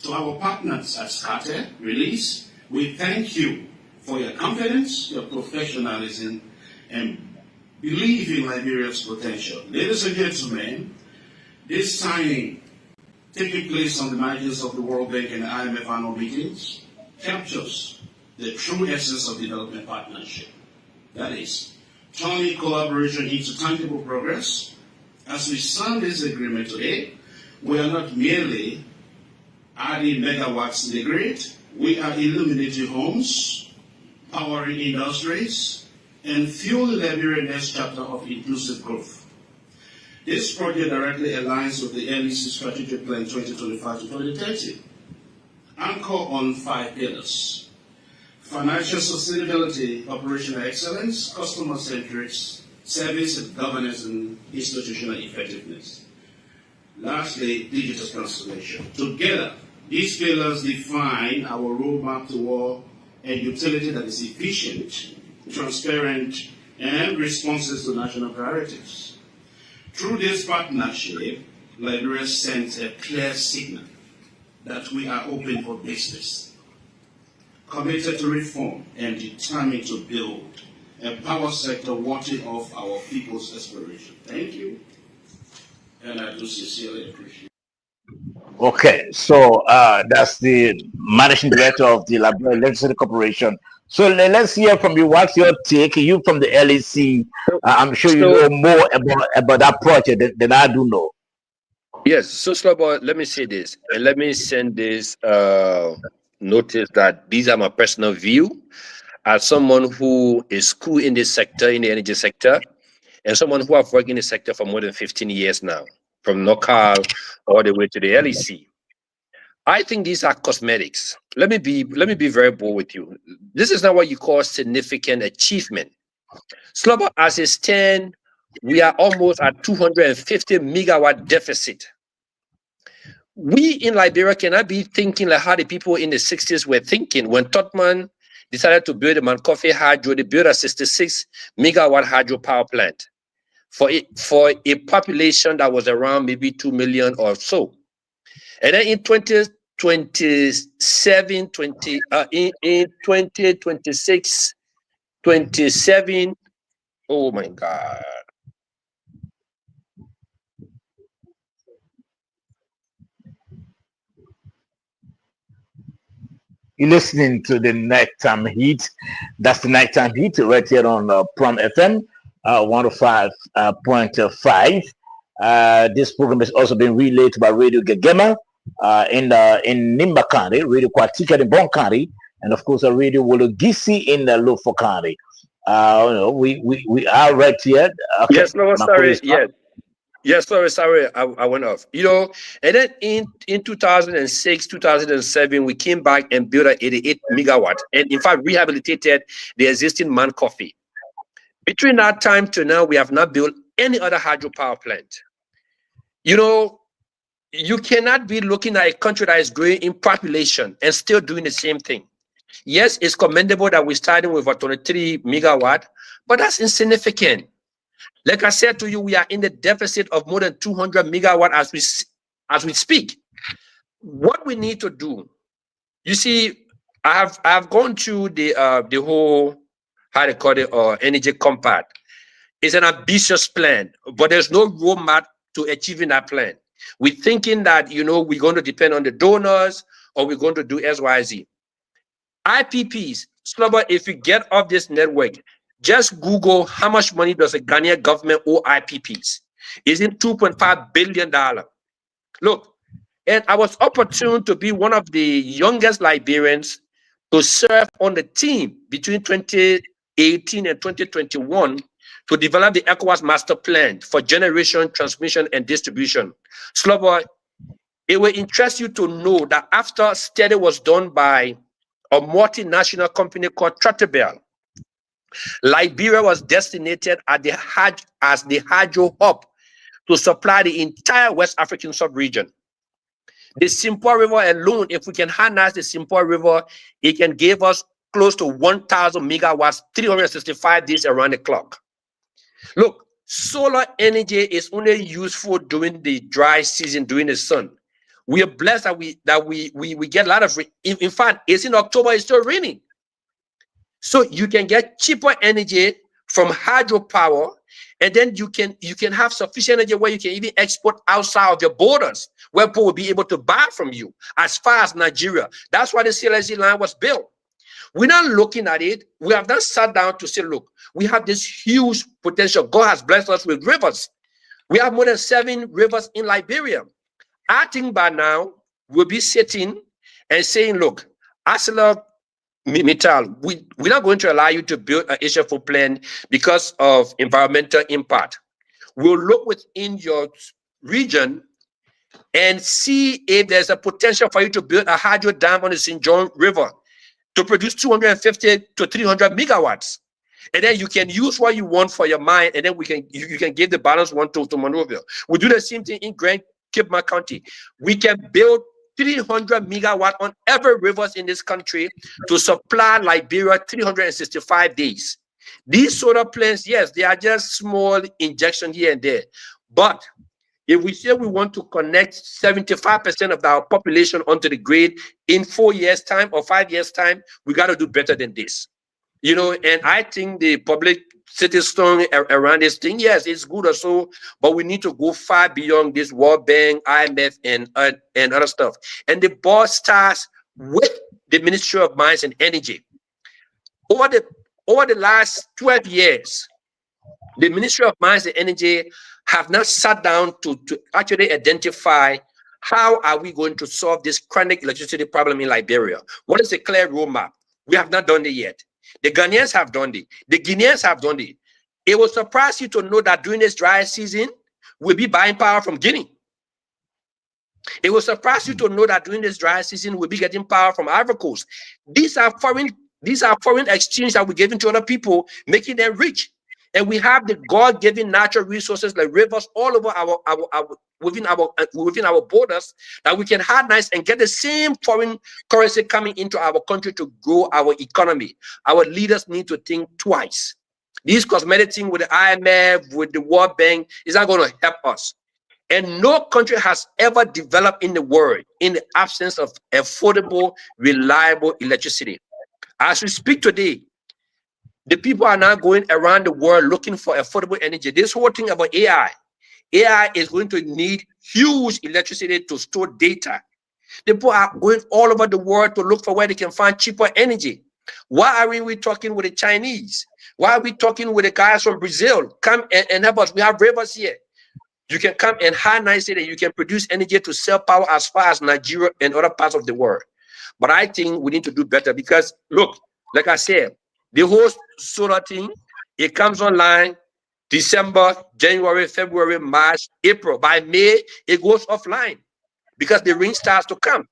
To our partners at SCATE Release, we thank you for your confidence, your professionalism, and belief in Liberia's potential. Ladies and gentlemen, this signing, taking place on the margins of the World Bank and IMF annual meetings, captures the true essence of development partnership. That is, turning collaboration into tangible progress. As we sign this agreement today, we are not merely adding megawatts in the grid, we are illuminating homes, powering industries, and fueling the Liberian next chapter of inclusive growth. This project directly aligns with the LEC Strategic Plan 2025 to 2030, anchored on 5 pillars: financial sustainability, operational excellence, customer-centric, service and governance, and institutional effectiveness. Lastly, digital transformation. Together, these pillars define our roadmap toward a utility that is efficient, transparent, and responsive to national priorities. Through this partnership, Liberia sends a clear signal that we are open for business, committed to reform, and determined to build a power sector worthy of our people's aspiration. Thank you, and I do sincerely appreciate it. Okay, so that's the managing director of the Liberia Electricity Corporation. So let's hear from you. What's your take? You from the LEC, I'm sure you know more about that project than I do know. Yes, so Slobo, let me say this, and let me send this notice that these are my personal view as someone who is school in this sector, in the energy sector, and someone who have worked in the sector for more than 15 years now, from NOCAL all the way to the LEC. I think these are cosmetics. Let me be very bold with you. This is not what you call significant achievement. Slobo, as it stands, we are almost at 250 megawatt deficit. We in Liberia cannot be thinking like how the people in the 60s were thinking when Totman decided to build a Mankofi Hydro. They built a 66 megawatt hydro power plant for a population that was around maybe 2 million or so. And then in 2027, in 2026, 27, oh my God. You're listening to the Nighttime Heat. That's the Nighttime Heat right here on Plum FM 105.5. This program is also being relayed by Radio Gagema in Nimba County, Radio Kwatika in Bon County, and of course Radio Wologisi in Lofo County. No, we are right here. Okay, Yes, no, Makuri sorry. is back. Yes. Yes, sorry, I went off. And then in 2006, 2007, we came back and built an 88 megawatt, and in fact rehabilitated the existing Man Coffee. Between that time to now, we have not built any other hydropower plant. You cannot be looking at a country that is growing in population and still doing the same thing. Yes, it's commendable that we're starting with a 23 megawatt, but that's insignificant. Like I said to you, we are in the deficit of more than 200 megawatt as we speak. What we need to do, you see, I've gone through the whole, how they call it, energy compact. It's an ambitious plan, but there's no roadmap to achieving that plan. We're thinking that we're going to depend on the donors, or we're going to do XYZ. IPPs, Slobber, if you get off this network, just Google how much money does the Ghanaian government owe IPPs. Is it $2.5 billion? Look, and I was opportune to be one of the youngest Liberians to serve on the team between 2018 and 2021 to develop the ECOWAS master plan for generation, transmission, and distribution. Slobber, it will interest you to know that after a study was done by a multinational company called Tractebel, Liberia was designated as the hydro hub to supply the entire West African sub-region. The Simpoa River alone, if we can harness the Simpoa River, it can give us close to 1,000 megawatts, 365 days around the clock. Look, solar energy is only useful during the dry season, during the sun. We are blessed that we get a lot of rain. In fact, it's in October, it's still raining. So you can get cheaper energy from hydropower, and then you can have sufficient energy where you can even export outside of your borders, where people will be able to buy from you as far as Nigeria. That's why the CLSG line was built. We're not looking at it. We have not sat down to say, look, we have this huge potential. God has blessed us with rivers. We have more than 7 rivers in Liberia. I think by now we'll be sitting and saying, look, ArcelorMittal, we're not going to allow you to build an HFO plant because of environmental impact. We'll look within your region and see if there's a potential for you to build a hydro dam on the St. John River to produce 250 to 300 megawatts. And then you can use what you want for your mine, and then you can give the balance one to Monrovia. We do the same thing in Grand Cape County. We can build 300 megawatt on every rivers in this country to supply Liberia 365 days. These solar plants, yes, they are just small injection here and there. But if we say we want to connect 75% of our population onto the grid in 4 years' time or 5 years' time, we got to do better than this. And I think the public citizen around this thing, yes, it's good or so, but we need to go far beyond this World Bank, IMF, and other stuff. And the ball starts with the Ministry of Mines and Energy. Over the last 12 years, the Ministry of Mines and Energy have not sat down to actually identify how are we going to solve this chronic electricity problem in Liberia. What is the clear roadmap? We have not done it yet. The Ghanaians have done it. The Guineans have done it. It will surprise you to know that during this dry season, we'll be buying power from Guinea. It will surprise you to know that during this dry season, we'll be getting power from Ivory Coast. These are foreign exchange that we're giving to other people, making them rich. And we have the God-given natural resources like rivers all over within our borders that we can harness and get the same foreign currency coming into our country to grow our economy. Our leaders need to think twice. These cosmetic things with the IMF, with the World Bank, is not going to help us. And no country has ever developed in the world in the absence of affordable, reliable electricity. As we speak today, the people are now going around the world looking for affordable energy. This whole thing about AI is going to need huge electricity to store data. People are going all over the world to look for where they can find cheaper energy. Why are we talking with the Chinese? Why are we talking with the guys from Brazil? Come and help us. We have rivers here. You can come and harness it, and you can produce energy to sell power as far as Nigeria and other parts of the world. But I think we need to do better because, look, like I said, The whole solar thing, it comes online December, January, February, March, April. By May, it goes offline because the rain starts to come.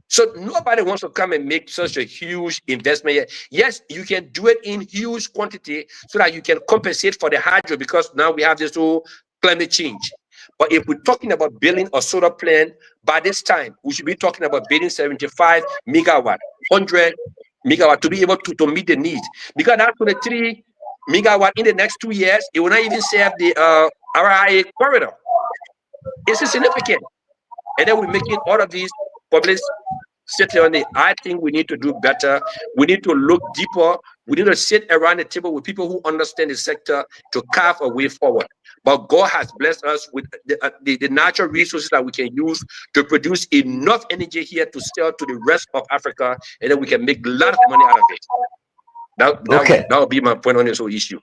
So nobody wants to come and make such a huge investment yet. Yes, you can do it in huge quantity so that you can compensate for the hydro, because now we have this whole climate change. But if we're talking about building a solar plant, by this time, we should be talking about building 75 megawatt, 100 megawatt to be able to meet the needs. Because that's 23 megawatt in the next 2 years, it will not even serve the RIA corridor. It's significant. And then we're making all of these public sit on it. I think we need to do better. We need to look deeper. We need to sit around the table with people who understand the sector to carve a way forward. But God has blessed us with the natural resources that we can use to produce enough energy here to sell to the rest of Africa, and then we can make a lot of money out of it. That would be my point on this whole issue.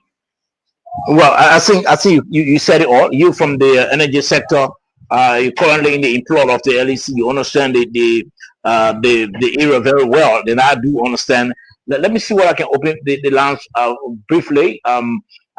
Well, I think you said it all. You from the energy sector, you're currently in the employ of the LEC. You understand the area very well. Then I do understand. Let me see what I can open the lines briefly.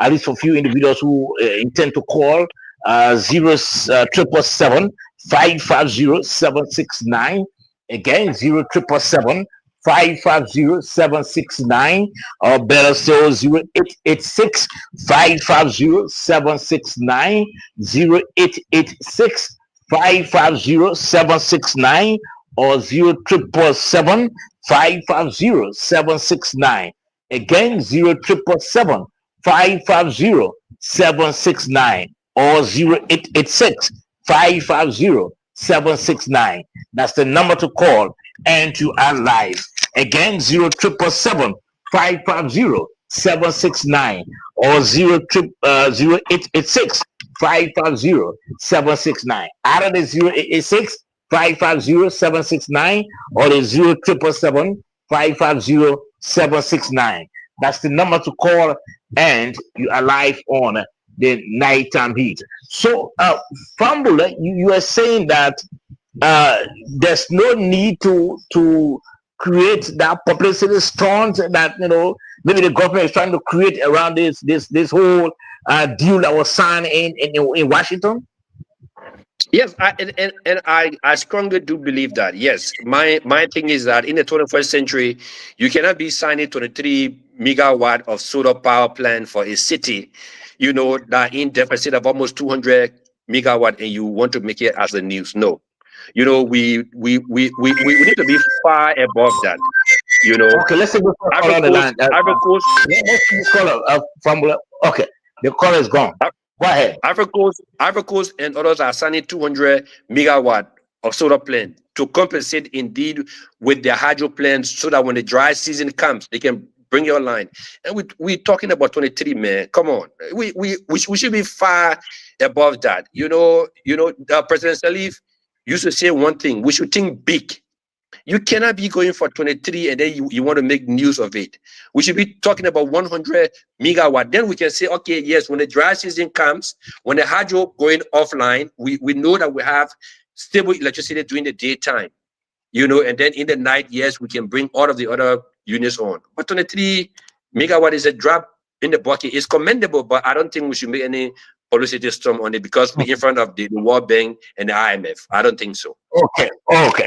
At least for a few individuals who intend to call 0777 550 769. Again, 0777 550 769, or better still 0886 550 769, 0886 550 769, or 0777 550 769. Again, 0777 550 769, or 0886 550 769. That's the number to call and to our live. Again, 0777 550 769, or 0886 550 769. Out of the 0886 550 769 or the 0777 550 769. That's the number to call, and you are live on the nighttime heat. So, Fambula, you are saying that there's no need to create that publicity stunt that maybe the government is trying to create around this whole deal that was signed in Washington. Yes, I strongly do believe that. Yes, my thing is that in the 21st century, you cannot be signing 23 megawatt of solar power plant for a city, that in deficit of almost 200 megawatt, and you want to make it as the news. No, we need to be far above that. Okay, let's take the caller on the line. Ivory Coast. Let's take the caller from. Okay, the caller is gone. Go ahead. Ivory Coast and others are signing 200 megawatt of solar plant to compensate indeed with their hydro plants, so that when the dry season comes, they can bring it online. And we're talking about 23, man. Come on, we should be far above that. President Salif used to say one thing: we should think big. You cannot be going for 23 and then you want to make news of it. We should be talking about 100 megawatt. Then we can say, okay, yes, when the dry season comes, when the hydro going offline, we know that we have stable electricity during the daytime, and then in the night, yes, we can bring all of the other units on. But 23 megawatt is a drop in the bucket. It's commendable, but I don't think we should make any publicity storm on it because we're in front of the World Bank and the IMF. I don't think so. Okay.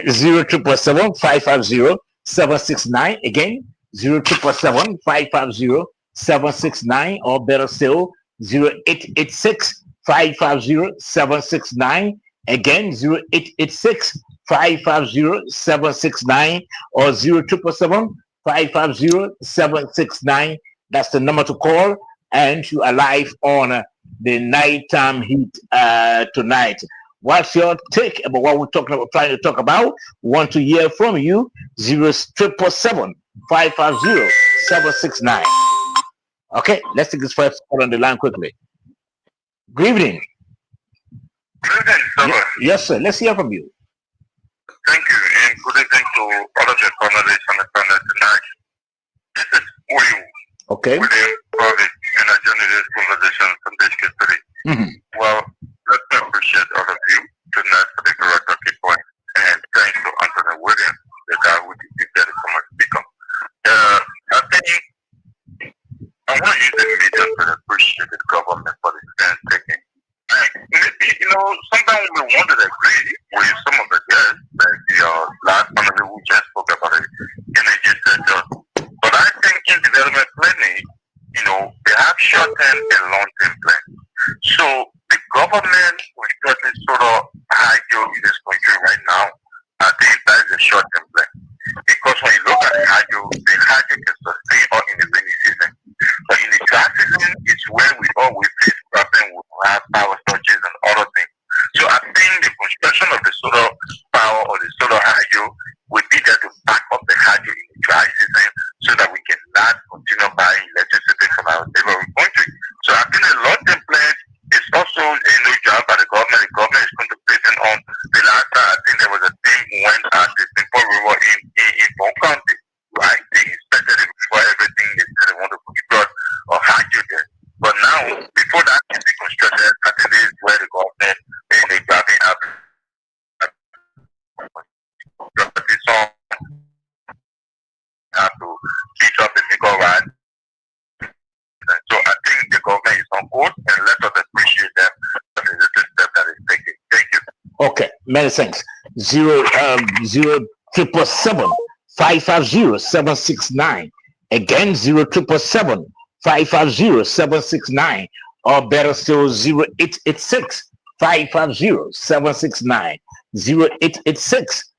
0777 550 769. Again, 0777 550 769, or better still, 0886 550 769. Again, 0886 550 769, or 0777 550 769. That's the number to call, and you are live on the nighttime heat tonight. What's your take about what we're trying to talk about? We want to hear from you. 0777 550 769. Okay, let's take this first call on the line quickly. Good evening. Good evening, sir. Yes, sir. Let's hear from you. Thank you, and good evening to all of the panelists on the panel tonight. This is Oyu. Okay. William Harvey, and I joined this conversation from this history. Well, let me appreciate all of you tonight for the correct talking point, and thanks to Anthony Williams, the guy who did that from a speaker. I think sometimes we want to agree with some of the guests, like the last panel who just spoke about the energy sector. But I think in development planning, they have short-term and long-term plans. So the government will currently sort of hydro in this country right now. I think that is a short-term plan. Because when you look at the hydro can sustain all in the rainy season. But in the dry season, it's where we always face problem with have power storages and other things. So I think the construction of the solar power or the solar hydro would be there to back up the hydro in the dry season so that we can not continue buying electricity from our neighboring country. So I think the long-term plan is also a new job by the government. The government is contemplating on the last time I think there was a thing when the Simple River in Bon County, right? They inspected it before everything. They said they want to put or hydro there. But now, before that can be constructed, I think this is where the government and the grabbing up have to keep up the nickel ride. So I think the government is on board, and let us appreciate them for the little step that is taking. Thank you. Okay, many thanks. 0-777-550-769. Again, 0-777-550-769. Or better still, 0886-550-769. 0886.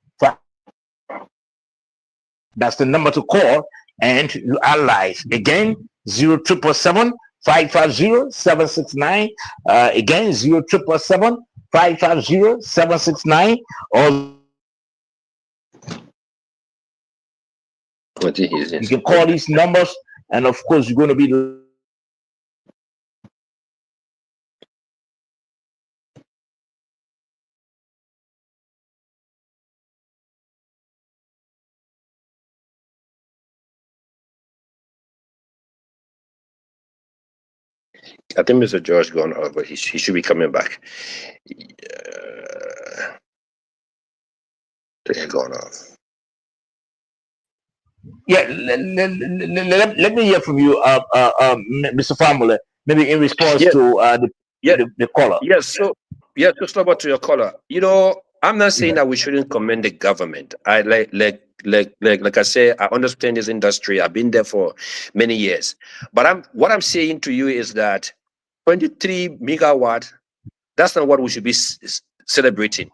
That's the number to call, and you are live. Again, 0-777-550-769. Again, 0-777-550-769. Or you can call these numbers, and of course, you're going to be I think Mr. George gone off, but he should be coming back. They're gone off. Yeah, let me hear from you, Mr. Famula, maybe in response to the caller. Yes, so about to your caller. I'm not saying that we shouldn't commend the government. I like I say, I understand this industry. I've been there for many years. But what I'm saying to you is that 23 megawatt, that's not what we should be celebrating.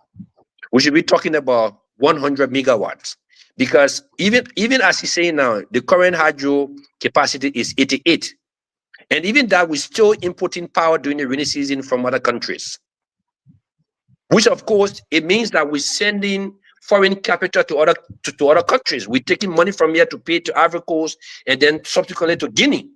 We should be talking about 100 megawatts. Because even as he's saying now, the current hydro capacity is 88. And even that, we're still importing power during the rainy season from other countries. Which, of course, it means that we're sending foreign capital to other countries. We're taking money from here to pay to Ivory Coast and then subsequently to Guinea.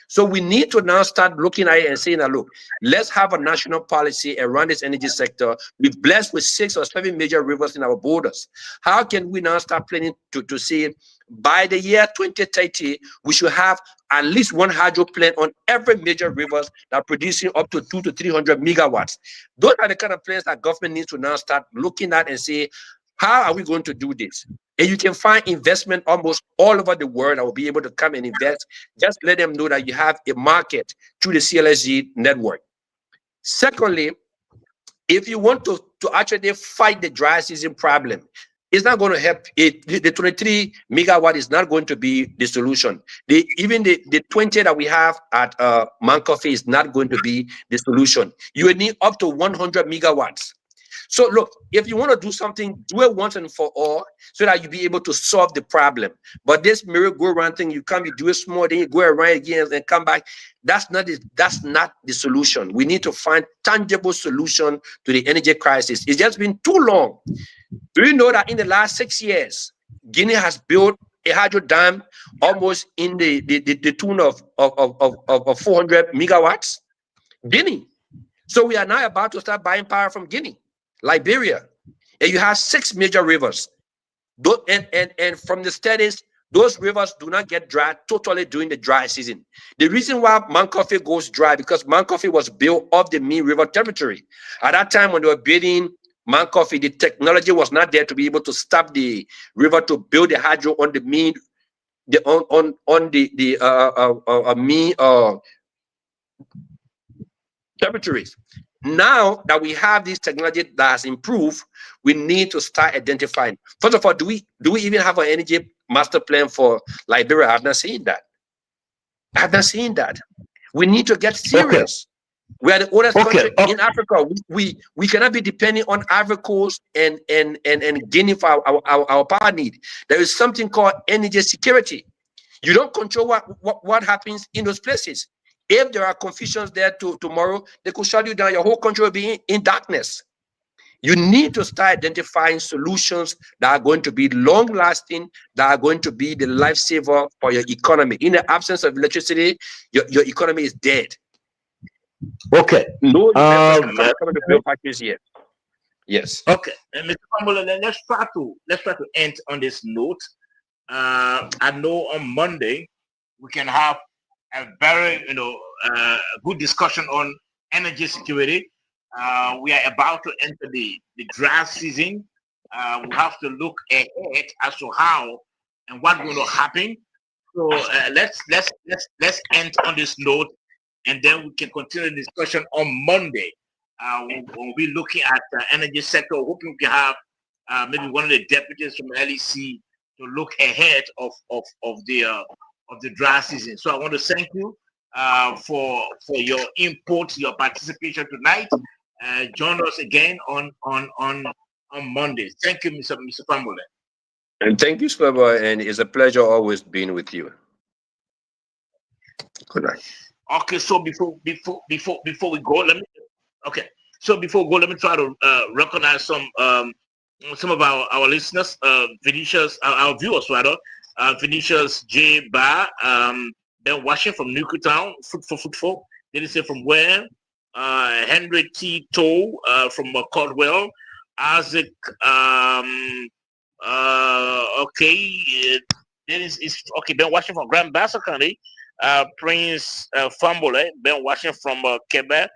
So we need to now start looking at it and saying, look, let's have a national policy around this energy sector. We're blessed with 6 or 7 major rivers in our borders. How can we now start planning to say by the year 2030, we should have at least one hydro plant on every major rivers that are producing up to 200 to 300 megawatts. Those are the kind of plans that government needs to now start looking at and say, how are we going to do this? And you can find investment almost all over the world that will be able to come and invest. Just let them know that you have a market through the CLSG network. Secondly, if you want to actually fight the dry season problem, it's not going to help. The 23 megawatt is not going to be the solution. Even the 20 that we have at Mount Coffee is not going to be the solution. You will need up to 100 megawatts. So look, if you want to do something, do it once and for all so that you be able to solve the problem. But this merry-go-round thing, you do it small, then you go around again and come back. That's not the solution. We need to find tangible solution to the energy crisis. It's just been too long. Do you know that in the last 6 years, Guinea has built a hydro dam almost in the tune of 400 megawatts? Guinea. So we are now about to start buying power from Guinea. Liberia, and you have 6 major rivers. And from the studies, those rivers do not get dry totally during the dry season. The reason why Mount Coffee goes dry because Mount Coffee was built off the Mean River territory. At that time when they were building Mount Coffee, the technology was not there to be able to stop the river to build the hydro on the Mean, Mean territories. Now that we have this technology that has improved, we need to start identifying. First of all, do we even have an energy master plan for Liberia? I've not seen that. I've not seen that. We need to get serious. We are the oldest country in Africa. We cannot be depending on Ivory Coast and Guinea for our power need. There is something called energy security. You don't control what happens in those places. If there are confusions there tomorrow, they could shut you down. Your whole country will be in darkness. You need to start identifying solutions that are going to be long-lasting, that are going to be the lifesaver for your economy. In the absence of electricity, your economy is dead. Okay. No investors can come to build factories yet. Yes. Okay. And Mr. Pambola, let's try to end on this note. I know on Monday we can have a very good discussion on energy security. We are about to enter the dry season. We have to look ahead as to how and what's going to happen. So let's end on this note, and then we can continue the discussion on Monday. We'll be looking at the energy sector. Hoping we can have maybe one of the deputies from LEC to look ahead of the dry season. So I want to thank you for your input, your participation tonight. Join us again on Monday. Thank you, Mr. Pambola. And thank you, Slava, and it's a pleasure always being with you. Good night. Okay, so before we go, let me try to recognize some of our listeners, Vinicius, our viewers rather. Vinicius J. Bar, Ben Washington from Newtown, Footful. They didn't say from where. Henry T. Toe from Caldwell. Isaac. Then is okay. Ben Washington from Grand Bassa County. Prince Fambole, Ben Washington from Quebec,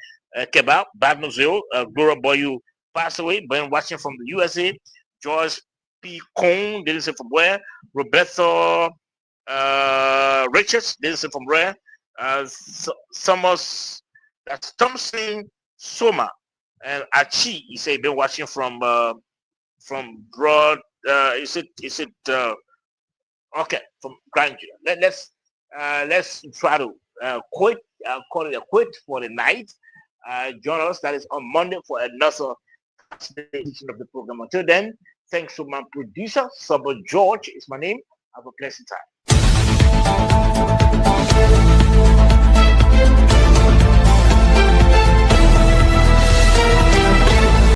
Badnozil. Gloria Boyu passed away. Ben Washington from the USA. George P. Cone, didn't say from where. Roberto Richards, didn't say from where. Summers, that's Thompson Soma. And Achi, he said, been watching from Broad. Is it okay, from Grandview. Let's try to call it a quit for the night. Join us, that is on Monday, for another edition of the program. Until then, thanks to my producer, Sabo George is my name. Have a pleasant time.